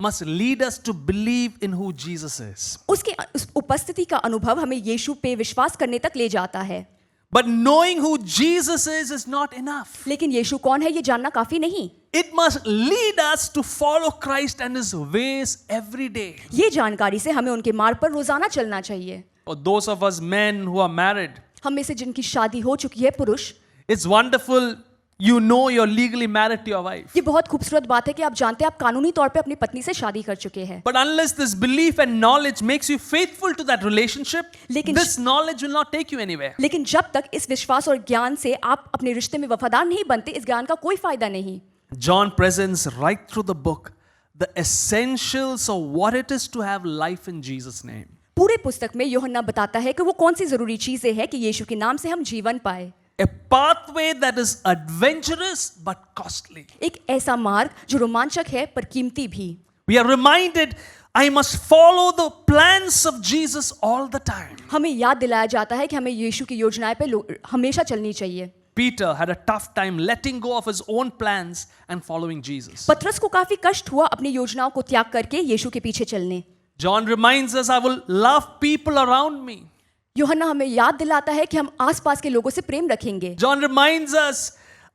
must lead us to believe in who Jesus is. उसके उस उपस्थिति का अनुभव हमें यीशु पे विश्वास करने तक ले जाता है। But knowing who Jesus is not enough. लेकिन यीशु कौन है ये जानना काफी नहीं। It must lead us to follow Christ and his ways every day. ये जानकारी से हमें उनके मार्ग पर रोजाना चलना चाहिए। For those of us men who are married, हम में से जिनकी शादी हो चुकी है पुरुष, it's wonderful, you know you're legally married to your wife. ये बहुत खूबसूरत बात है कि आप जानते हैं आप कानूनी तौर पे अपनी पत्नी से शादी कर चुके हैं। But unless this belief and knowledge makes you faithful to that relationship, लेकिन- this knowledge will not take you anywhere. लेकिन जब तक इस विश्वास और ज्ञान से आप अपने रिश्ते में वफादार नहीं बनते, इस ज्ञान का कोई फायदा नहीं। John presents right through the book the essentials of what it is to have life in Jesus' name. पूरे पुस्तक में यूहन्ना बताता है कि वो कौन सी जरूरी चीजें हैं कि यीशु के नाम से हम जीवन पाए। A pathway that is adventurous but costly. एक ऐसा मार्ग जो रोमांचक है पर कीमती भी। We are reminded, I must follow the plans of Jesus all the time. हमें याद दिलाया जाता है कि हमें यीशु की योजनाएं पे हमेशा चलनी चाहिए। Peter had a tough time letting go of his own plans and following Jesus. पतरस को काफी कष्ट हुआ अपनी योजनाओं को त्याग करके यीशु के पीछे चलने। John reminds us, I will love people around me. यूहन्ना हमें याद दिलाता है कि हम आसपास के लोगों से प्रेम रखेंगे। John reminds us,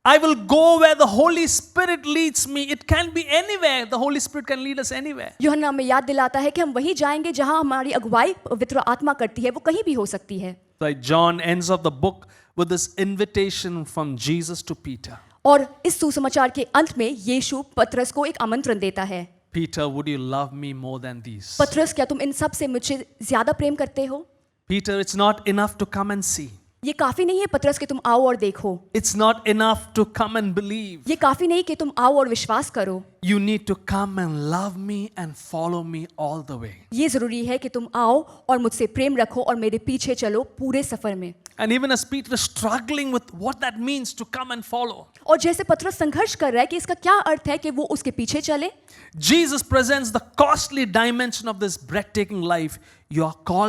I will go where the Holy Spirit leads me. It can be anywhere. The Holy Spirit can lead us anywhere. यूहन्ना हमें याद दिलाता है कि हम वहीं जाएंगे जहां हमारी अगुवाई पवित्र आत्मा करती है, वो कहीं भी हो सकती है। Like John ends of the book with this invitation from Jesus to Peter. और इस सुसमाचार के अंत में यीशु पतरस को एक आमंत्रण देता है। Peter, would you love me more than these? पतरस, क्या तुम इन सब से मुझसे ज्यादा प्रेम करते हो? Peter, it's not enough to come and see. ये काफी नहीं है पतरस कि तुम आओ और देखो। It's not enough to come and believe. ये काफी नहीं कि तुम आओ और विश्वास करो। You need to come and love me and follow me all the way. ये जरूरी है कि तुम आओ और मुझसे प्रेम रखो और मेरे पीछे चलो पूरे सफर में। And even as Peter is struggling with what that means to come and follow, और जैसे पतरस संघर्ष कर रहा है कि इसका क्या अर्थ है कि वो उसके पीछे चले, Jesus presents the costly dimension of this breathtaking life. You are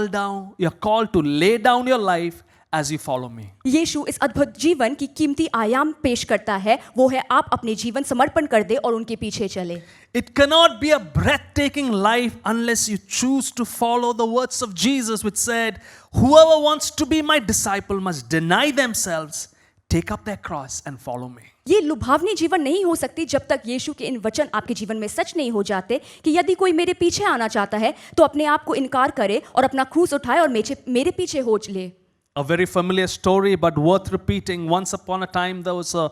called to lay down your life as you follow me. यीशु इस अद्भुत जीवन की कीमती आयाम पेश करता है, वो है आप अपने जीवन समर्पण कर दे और उनके पीछे चले। It cannot be a breathtaking life unless you choose to follow the words of Jesus, which said, whoever wants to be my disciple must deny themselves, take up their cross and follow me. ये लुभावनी जीवन नहीं हो सकती जब तक यीशु के इन वचन आपके जीवन में सच नहीं हो जाते कि यदि कोई मेरे पीछे आना चाहता है तो अपने आप को इनकार करे और अपना क्रूस उठाए और मेरे पीछे हो ले। A very familiar story but worth repeating. Once upon a time there was a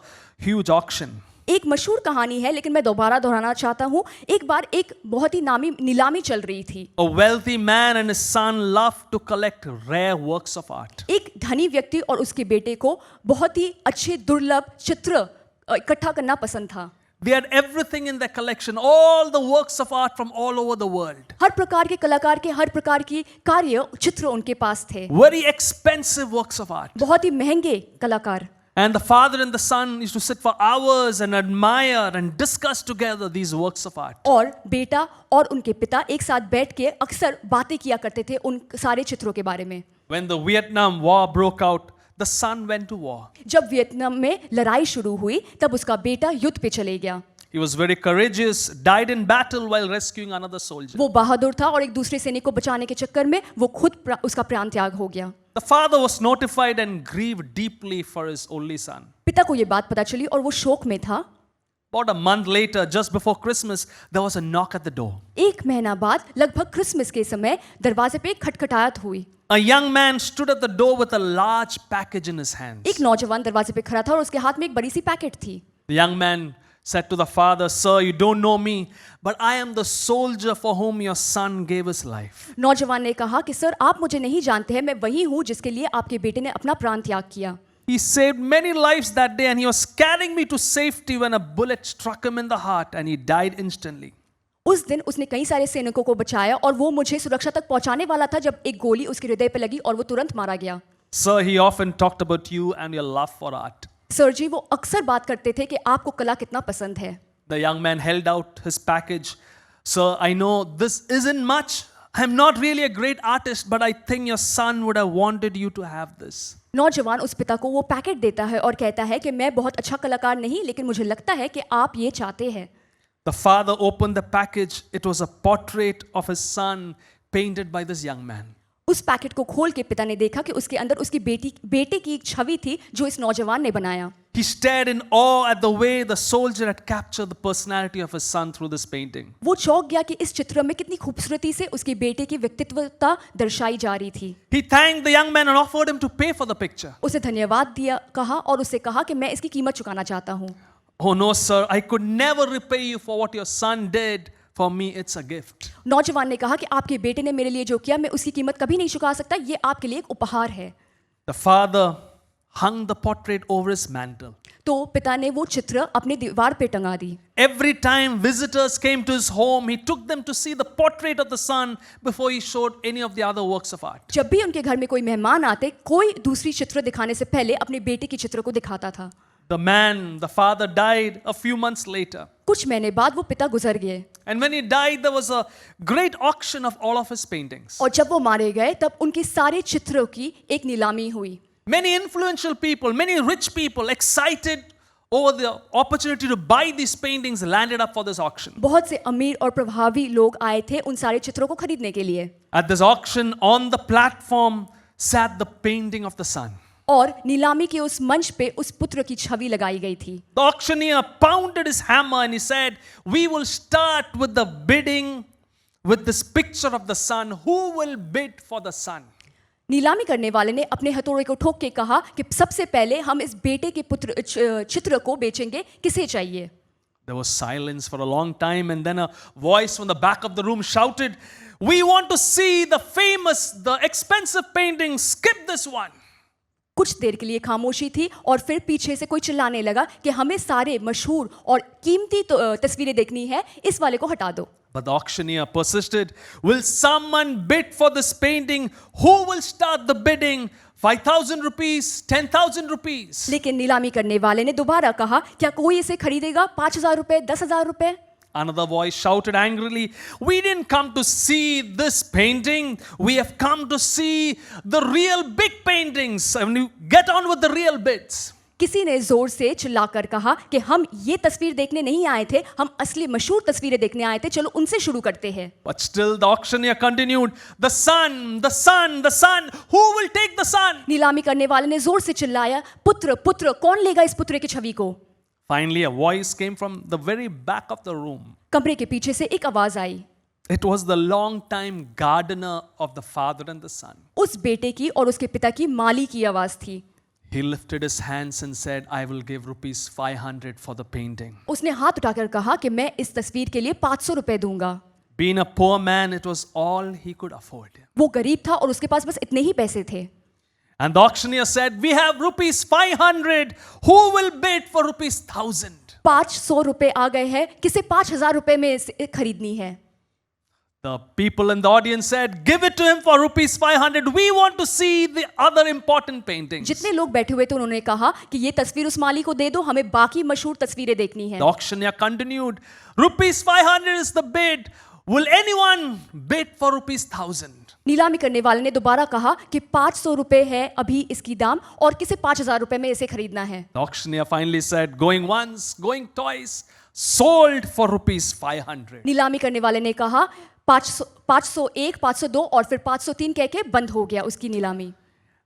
huge auction. एक मशहूर कहानी है लेकिन मैं दोबारा दोहराना चाहता हूँ। एक बार एक बहुत ही नामी नीलामी चल रही थी। A wealthy man and his son loved to collect rare works of art. एक धनी व्यक्ति और उसके बेटे को बहुत ही अच्छे दुर्लभ चित्र इकट्ठा करना पसंद था। They had everything in their collection, all the works of art from all over the world. हर प्रकार के कलाकार के हर प्रकार की कार्य चित्र उनके पास थे। Very expensive works of art. बहुत ही महंगे कलाकार। And the father and the son used to sit for hours and admire and discuss together these works of art. और बेटा और उनके पिता एक साथ बैठ के अक्सर बातें किया करते थे उन सारे चित्रों के बारे में। When the Vietnam War broke out, the son went to war. जब वियतनाम में लड़ाई शुरू हुई तब उसका बेटा युद्ध पे चले गया। He was very courageous, died in battle while rescuing another soldier. वो बहादुर था और एक दूसरे सैनिक को बचाने के चक्कर में वो खुद उसका प्राण त्याग हो गया। The father was notified and grieved deeply for his only son. पिता को ये बात पता चली और वो शोक में था। About a month later, just before Christmas, there was a knock at the door. एक महीना बाद लगभग क्रिसमस के समय दरवाजे पे एक खटखटाहट हुई। A young man stood at the door with a large package in his hands. एक नौजवान दरवाजे पे खड़ा था और उसके हाथ में एक बड़ी सी पैकेट थी। The young man said to the father, "Sir, you don't know me, but I am the soldier for whom your son gave his life." नौजवान ने कहा कि सर आप मुझे नहीं जानते हैं, मैं वही हूँ जिसके लिए आपके बेटे ने अपना प्राण त्याग किया। He saved many lives that day and he was carrying me to safety when a bullet struck him in the heart and he died instantly. उस दिन उसने कई सारे सैनिकों को बचाया और वो मुझे सुरक्षा तक पहुंचाने वाला था जब एक गोली उसके हृदय पे लगी और वो तुरंत मारा गया। Sir, he often talked about you and your love for art. Sir ji वो अक्सर बात करते थे कि आपको कला कितना पसंद है। The young man held out his package. Sir, I know this isn't much. I'm not really a great artist, but I think your son would have wanted you to have this. नौजवान उस पिता को वो packet देता है और कहता है कि मैं बहुत अच्छा कलाकार नहीं, लेकिन मुझे लगता है कि आप ये चाहते हैं। The father opened the package. It was a portrait of his son painted by this young man. उस पैकेट को खोल के पिता ने देखा कि उसके अंदर उसकी बेटे की एक छवि थी जो इस नौजवान ने बनाया। He stared in awe at the way the soldier had captured the personality of his son through this painting. वो चौंक गया कि इस चित्र में कितनी खूबसूरती से उसके बेटे की व्यक्तित्वता दर्शाई जा रही थी। He thanked the young man and offered him to pay for the picture. उसे धन्यवाद दिया, कहा और उससे कहा कि मैं इसकी कीमत चुकाना चाहता हूँ। Oh no, sir, I could never repay you for what your son did. For me, it's a gift. नौजवान ने कहा कि आपके बेटे ने मेरे लिए जो किया मैं उसकी कीमत कभी नहीं चुका सकता, ये आपके लिए एक उपहार है। The father hung the portrait over his mantle. तो पिता ने वो चित्र अपनी दीवार पे टंगा दी। Every time visitors came to his home, he took them to see the portrait of the son before he showed any of the other works of art. जब भी उनके घर में कोई मेहमान आते, कोई दूसरी चित्र दिखाने से पहले अपने बेटे की चित्र को दिखाता था। The father died a few months later. कुछ महीने बाद वो पिता गुजर गए। And when he died, there was a great auction of all of his paintings. और जब वो मारे गए तब उनके सारे चित्रों की एक नीलामी हुई। Many influential people, many rich people, excited over the opportunity to buy these paintings, landed up for this auction. बहुत से अमीर और प्रभावी लोग आए थे उन सारे चित्रों को खरीदने के लिए। At this auction, on the platform sat the painting of the son. और नीलामी के उस मंच पे उस पुत्र की छवि लगाई गई थी। The auctioneer pounded his hammer and he said, "We will start with the bidding with this picture of the son. Who will bid for the son?" नीलामी करने वाले ने अपने हथौड़े को ठोक के कहा कि सबसे पहले हम इस बेटे के पुत्र चित्र को बेचेंगे, किसे चाहिए? There was silence for a long time, and then a voice from the back of the room shouted, "We want to see the famous, the expensive painting. Skip this one." कुछ देर के लिए खामोशी थी और फिर पीछे से कोई चिल्लाने लगा कि हमें सारे मशहूर और कीमती तस्वीरें देखनी है, इस वाले को हटा दो। But the auctioneer persisted. "Will someone bid for this painting? Who will start the bidding? 5,000 rupees, 10,000 rupees." लेकिन नीलामी करने वाले ने दोबारा कहा, क्या कोई इसे खरीदेगा? 5,000 रुपए, 10,000 रुपए? Another voice shouted angrily, "We didn't come to see this painting. We have come to see the real big paintings. And you get on with the real bids." किसी ने जोर से चिल्लाकर कहा कि हम ये तस्वीर देखने नहीं आए थे, हम असली मशहूर तस्वीरें देखने आए थे, चलो उनसे शुरू करते हैं। But still the auctioneer continued, "The son, the son, the son. Who will take the son?" नीलामी करने वाले ने जोर से चिल्लाया, पुत्र पुत्र, कौन लेगा इस पुत्र की छवि को? Finally a voice came from the very back of the room. कमरे के पीछे से एक आवाज आई। It was the long-time gardener of the father and the son. उस बेटे की और उसके पिता की माली की आवाज थी। He lifted his hands and said, "I will give rupees 500 for the painting." उसने हाथ उठाकर कहा कि मैं इस तस्वीर के लिए 500 रुपए दूंगा। Being a poor man, it was all he could afford. वो गरीब था और उसके पास बस इतने ही पैसे थे। And the auctioneer said, "We have rupees 500. Who will bid for rupees 1,000?" 500 रुपए आ गए हैं, किसे 5,000 रुपए में खरीदनी है? The people in the audience said, "Give it to him for rupees 500. We want to see the other important paintings." जितने लोग बैठे हुए थे उन्होंने कहा कि ये तस्वीर उस माली को दे दो, हमें बाकी मशहूर तस्वीरें देखनी है। The auctioneer continued, "Rupees 500 is the bid. Will anyone bid for rupees 1,000?" नीलामी करने वाले ने दोबारा कहा कि 500 रुपए है अभी इसकी दाम और किसे 5,000 रुपए में इसे खरीदना है। The auctioneer finally said, going once, going twice, sold for rupees 500. नीलामी करने वाले ने कहा 501, 502 और फिर 503 कह के बंद हो गया उसकी नीलामी.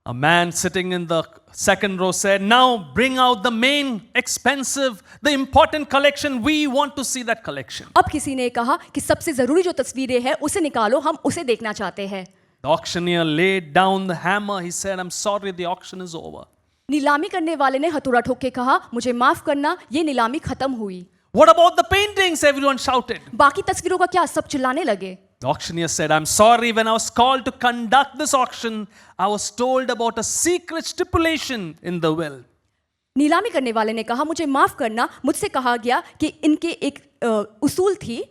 A man sitting in the second row said, "Now bring out the main expensive, the important collection. We want to see that collection." अब किसी ने कहा कि सबसे जरूरी जो तस्वीरें हैं उसे निकालो, हम उसे देखना चाहते हैं. The auctioneer laid down the hammer. He said, "I'm sorry, the auction is over." नीलामी करने वाले ने हथौड़ा ठोक के कहा, मुझे माफ करना, ये नीलामी खत्म हुई. What about the paintings? Everyone shouted. बाकी तस्वीरों का क्या? सब चिल्लाने लगे. The auctioneer said, "I'm sorry, when I was called to conduct this auction, I was told about a secret stipulation in the will." नीलामी करने वाले ने कहा, मुझे माफ करना, मुझसे कहा गया कि इनके एक उसूल थी,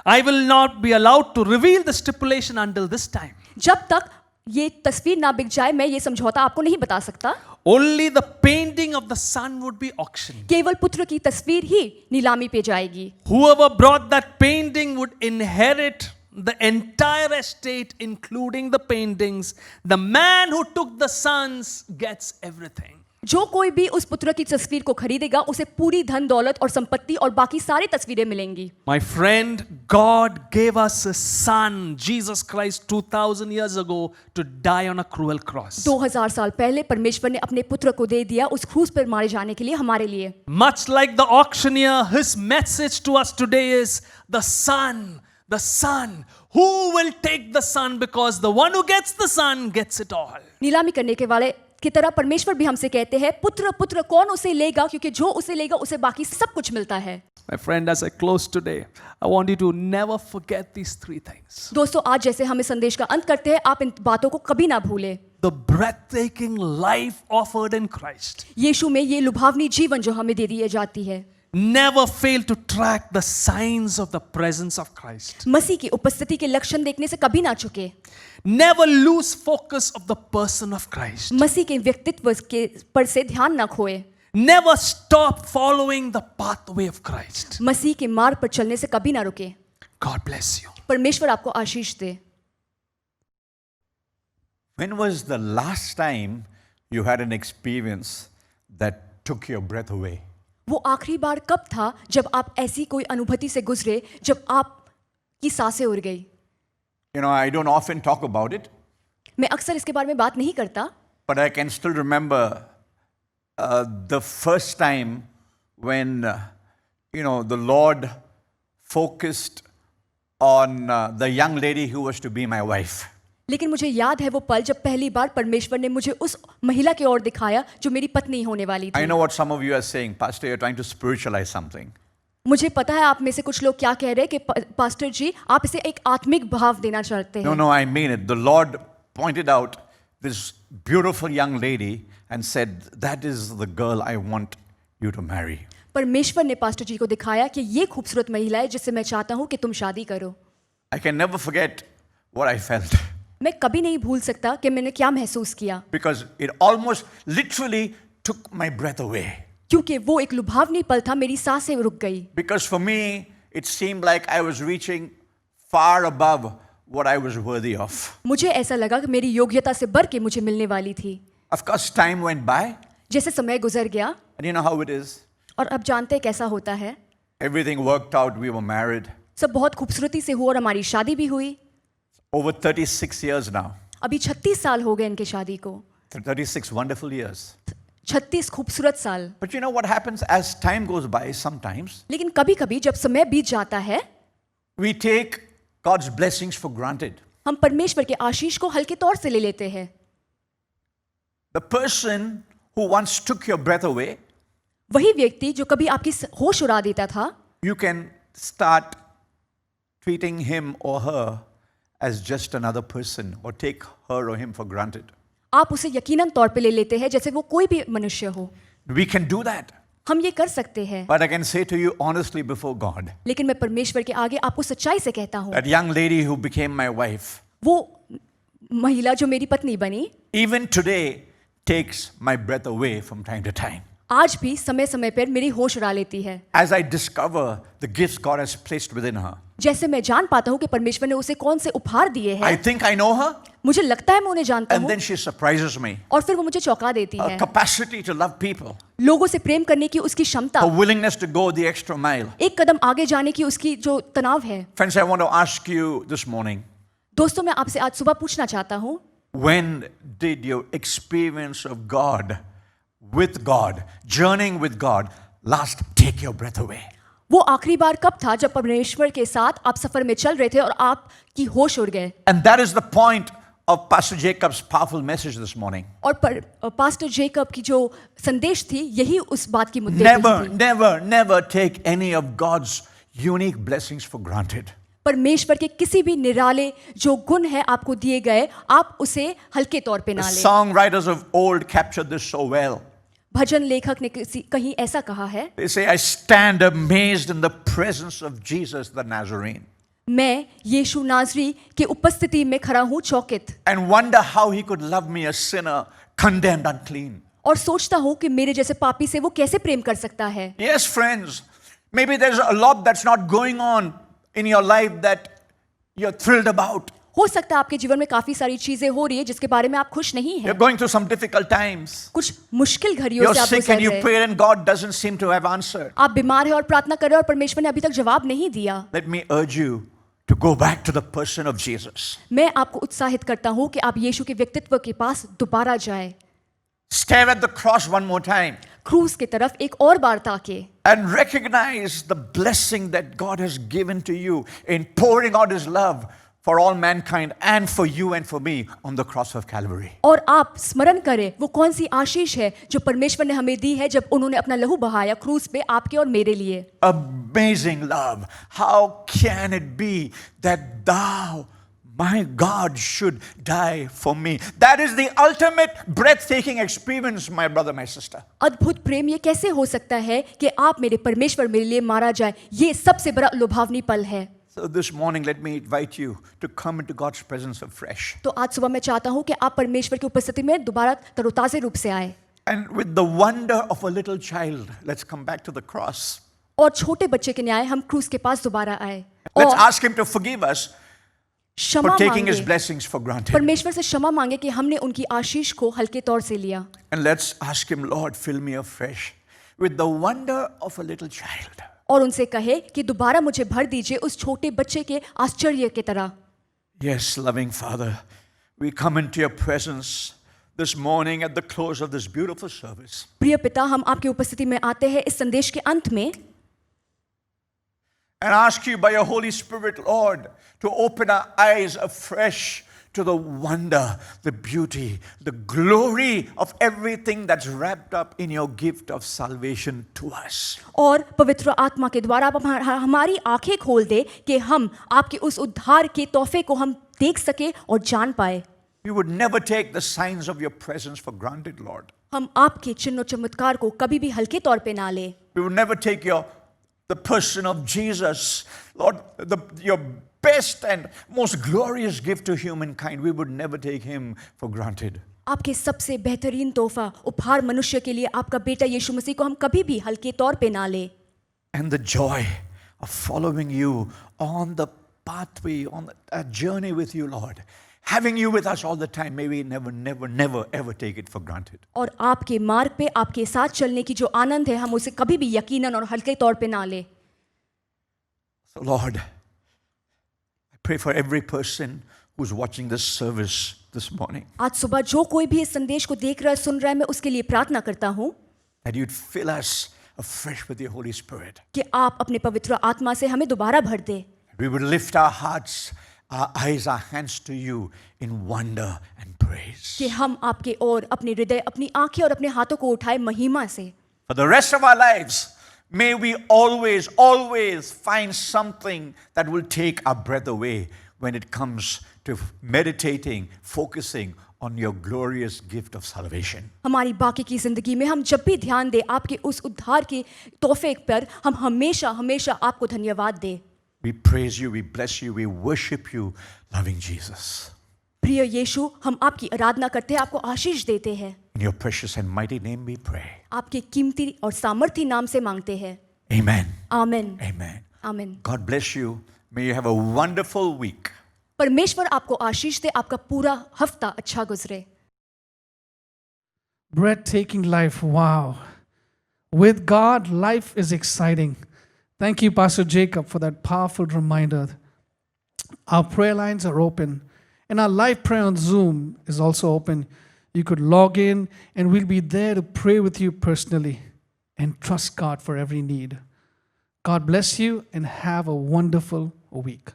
I will not be allowed to reveal the stipulation until this time. जब तक ये तस्वीर ना बिक जाए मैं ये समझौता आपको नहीं बता सकता. Only the painting of the son would be auctioned. केवल पुत्र की तस्वीर ही नीलामी पे जाएगी. Whoever brought that painting would inherit the entire estate, including the paintings. The man who took the sons gets everything. जो कोई भी उस पुत्र की तस्वीर को खरीदेगा उसे पूरी धन दौलत और संपत्ति और बाकी सारी तस्वीरें मिलेंगी. My friend, God gave us a son, Jesus Christ, 2000 years ago to die on a cruel cross. 2000 साल पहले परमेश्वर ने अपने पुत्र को दे दिया उस क्रूस पर मारे जाने के लिए हमारे लिए. Much like the auctioneer, his message to us today is the son. The son. Who will take the son? Because the one who gets the son gets it all. नीलामी करने के वाले की तरह परमेश्वर भी हमसे कहते हैं, पुत्र पुत्र कौन उसे लेगा, क्योंकि जो उसे लेगा उसे बाकी सब कुछ मिलता है. My friend, as I close today, I want you to never forget these three things. दोस्तों, आज जैसे हम इस संदेश का अंत करते हैं, आप इन बातों को कभी ना भूलें. The breathtaking life offered in Christ. यीशु में ये लुभावनी जीवन जो हमें दे दी जाती है. Never fail to track the signs of the presence of Christ. मसीह की उपस्थिति के लक्षण देखने से कभी ना चुके. Never lose focus of the person of Christ. मसीह के व्यक्तित्व के पर से ध्यान ना खोए. Never stop following the pathway of Christ. मसीह के मार्ग पर चलने से कभी ना रुके. God bless you. परमेश्वर आपको आशीष दे. When was the last time you had an experience that took your breath away? वो आखिरी बार कब था जब आप ऐसी कोई अनुभूति से गुजरे जब आप की सांसें उड़ गई? You know, I don't often talk about it, मैं अक्सर इसके बारे में बात नहीं करता, but I can still remember the first time when, the Lord focused on the young lady who was to be my wife. लेकिन मुझे याद है वो पल जब पहली बार परमेश्वर ने मुझे उस महिला की ओर दिखाया जो मेरी पत्नी होने वाली I थी. know what some of you are saying, Pastor, you're trying to spiritualize something. मुझे पता है आप में से कुछ लोग क्या कह रहे हैं कि पास्टर जी आप इसे एक आत्मिक भाव देना चाहते No, हैं. no, I mean it. The Lord pointed out this beautiful young lady and said, that is the girl I want you to marry. परमेश्वर ने पास्टर जी को दिखाया कि ये खूबसूरत महिला है जिससे मैं चाहता हूँ कि तुम शादी करो. I can never forget what I felt. मैं कभी नहीं भूल सकता कि मैंने क्या महसूस किया, Because it almost literally took my breath away. क्योंकि वो एक लुभावनी पल था, मेरी सांसें रुक गई. Because for me, it seemed like I was reaching far above what I was worthy of. मुझे ऐसा लगा कि मेरी योग्यता से बढ़ के मुझे मिलने वाली थी. Of course, time went by, जैसे समय गुजर गया, and you know how it is. और अब जानते हैं कैसा होता है. Everything worked out, we were married. सब बहुत खूबसूरती से हुआ और हमारी शादी भी हुई. Over 36 years now. अभी 36 साल हो गए इनके शादी को. 36 wonderful years. 36 खूबसूरत साल. But you know what happens as time goes by sometimes? लेकिन कभी कभी जब समय बीत जाता है, We take God's blessings for granted. हम परमेश्वर के आशीष को हल्के तौर से ले लेते हैं. The person who once took your breath away, वही व्यक्ति जो कभी आपकी होश उड़ा देता था, you can start treating him or her as just another person or take her or him for granted. आप उसे यकीनन तौर पे ले लेते हैं जैसे वो कोई भी मनुष्य हो. We can do that. हम ये कर सकते हैं, But I can say to you honestly before God, लेकिन मैं परमेश्वर के आगे आपको सच्चाई से कहता हूँ, that young lady who became my wife, वो महिला जो मेरी पत्नी बनी, even today takes my breath away from time to time. आज भी समय समय पर मेरी होश उड़ा लेती है। as I discover the gifts God has placed within her. जैसे मैं जान पाता हूँ कि परमेश्वर ने उसे कौन से उपहार दिए I हैं, think I know her, मुझे लगता है मैं उन्हें जानता and हूँ, then she surprises me. और फिर वो मुझे चौंका देती Her है। capacity to love people, लोगों से प्रेम करने की उसकी क्षमता, her willingness to go the extra mile. एक कदम आगे जाने की उसकी जो तनाव है। Friends, I want to ask you this morning, दोस्तों, मैं आपसे आज सुबह पूछना चाहता हूँ, when did your experience of God, with God, journeying with God, last take your breath away? वो आखिरी बार कब था जब परमेश्वर के साथ आप सफर में चल रहे थे और आपकी होश उड़ गए? And that is the point of Pastor Jacob's powerful message this morning. और पास्टर जेकब की जो संदेश थी, यही उस बात की मुद्दे पे Never, थी। never, never take any of God's unique blessings for granted. परमेश्वर के किसी भी निराले जो गुण है आपको दिए गए, आप उसे हल्के तौर पे The ना लें। songwriters of old captured this so well. भजन लेखक ने कहीं ऐसा कहा है, They say, I stand amazed in the presence of Jesus the Nazarene मैं यीशु नाजरी के उपस्थिति में खड़ा हूँ चौकित, and wonder how he could love me, a sinner, condemned, unclean. और सोचता हूँ कि मेरे जैसे पापी से वो कैसे प्रेम कर सकता है। Yes, friends, maybe there's a lot that's not going on in your life that you're thrilled about. हो सकता है आपके जीवन में काफी सारी चीजें हो रही है जिसके बारे में आप खुश नहीं You're हैं। going through some difficult times. कुछ मुश्किल घड़ियों You're से आप sick गुजर and you रहे हैं। pray and God doesn't seem to have answered. आप बीमार हैं और प्रार्थना कर रहे हैं और परमेश्वर ने अभी तक जवाब नहीं दिया। Let me urge you to go back to the person of Jesus. मैं आपको उत्साहित करता हूँ कि आप यीशु के व्यक्तित्व के पास दोबारा जाएं, Stare at the cross one more time क्रूस की तरफ एक और बार ताके, and recognize the blessing that God has given to you in pouring out His love for all mankind and for you and for me on the cross of Calvary. और आप स्मरण करें वो कौन सी आशीष है जो परमेश्वर ने हमें दी है जब उन्होंने अपना लहू बहाया क्रूस पे आपके और मेरे लिए। Amazing love. How can it be that thou, my God, should die for me? That is the ultimate breathtaking experience, my brother, my sister. अद्भुत प्रेम ये कैसे हो सकता है कि आप मेरे परमेश्वर मेरे लिए मारा जाए, ये सबसे बड़ा लुभावनी पल है। So this morning, let me invite you to come into God's presence afresh. तो आज सुबह मैं चाहता हूँ कि आप परमेश्वर की उपस्थिति में दोबारा तरोताजे रूप से आए, And with the wonder of a little child, let's come back to the cross. और छोटे बच्चे के न्याय हम क्रूस के पास दोबारा आए Let's और ask Him to forgive us क्षमा for taking His मांगे, blessings for granted. परमेश्वर से क्षमा मांगे कि हमने उनकी आशीष को हल्के तौर से लिया। And let's ask Him, Lord, fill me afresh with the wonder of a little child. और उनसे कहे कि दोबारा मुझे भर दीजिए उस छोटे बच्चे के आश्चर्य की तरह। Yes, loving Father, we come into your presence this morning at the close of this beautiful service. प्रिय पिता, हम आपकी उपस्थिति में आते हैं इस संदेश के अंत में And ask you by your Holy Spirit, Lord, to open our eyes afresh to the wonder, the beauty, the glory of everything that's wrapped up in your gift of salvation to us. और पवित्र आत्मा के द्वारा आप हमारी आंखें खोल दे कि हम आपके उस उद्धार के तोहफे को हम देख सके और जान पाए। We would never take the signs of your presence for granted, Lord. हम आपके चिन्ह और चमत्कार को कभी भी हल्के तौर पे ना ले। We would never take the person of Jesus, Lord, your best and most glorious gift to humankind. We would never take him for granted. आपके सबसे बेहतरीन तोहफा उपहार मनुष्य के लिए आपका बेटा यीशु मसीह को हम कभी भी हल्के तौर पे ना ले। And the joy of following you on the pathway, on a journey with you, Lord. Having you with us all the time, may we never, never, never, ever take it for granted. और आपके मार्ग पे आपके साथ चलने की जो आनंद है हम उसे कभी भी यकीनन और हल्के तौर पे ना ले। So, Lord, I pray for every person who's watching this service this morning, आज सुबह जो कोई भी इस संदेश को देख रहा है सुन रहा है, मैं उसके लिए प्रार्थना करता हूँ that you'd fill us afresh with your Holy Spirit. कि आप अपने पवित्र आत्मा से हमें दोबारा भर दे। We would lift our hearts, our eyes, our hands to you in wonder and praise. कि हम आपके ओर अपने हृदय, अपनी आंखें और अपने हाथों को उठाए महिमा से। For the rest of our lives, may we always, always find something that will take our breath away when it comes to meditating, focusing on your glorious gift of salvation. हमारी बाकी की जिंदगी में हम जब भी ध्यान दें आपके उस उद्धार के तोहफे पर, हम हमेशा हमेशा आपको धन्यवाद दें। We praise you, we bless you, we worship you, loving Jesus. प्रिय यीशु, हम आपकी आराधना करते हैं, आपको आशीष देते हैं। In your precious and mighty name we pray. आपके कीमती और सामर्थी नाम से मांगते हैं। Amen. आमीन, Amen. आमीन। God bless you. May you have a wonderful week. परमेश्वर आपको आशीष दे, आपका पूरा हफ्ता अच्छा गुजरे। Breathtaking life. Wow. With God, life is exciting. Thank you, Pastor Jacob, for that powerful reminder. Our prayer lines are open, and our live prayer on Zoom is also open. You could log in, and we'll be there to pray with you personally and trust God for every need. God bless you, and have a wonderful week.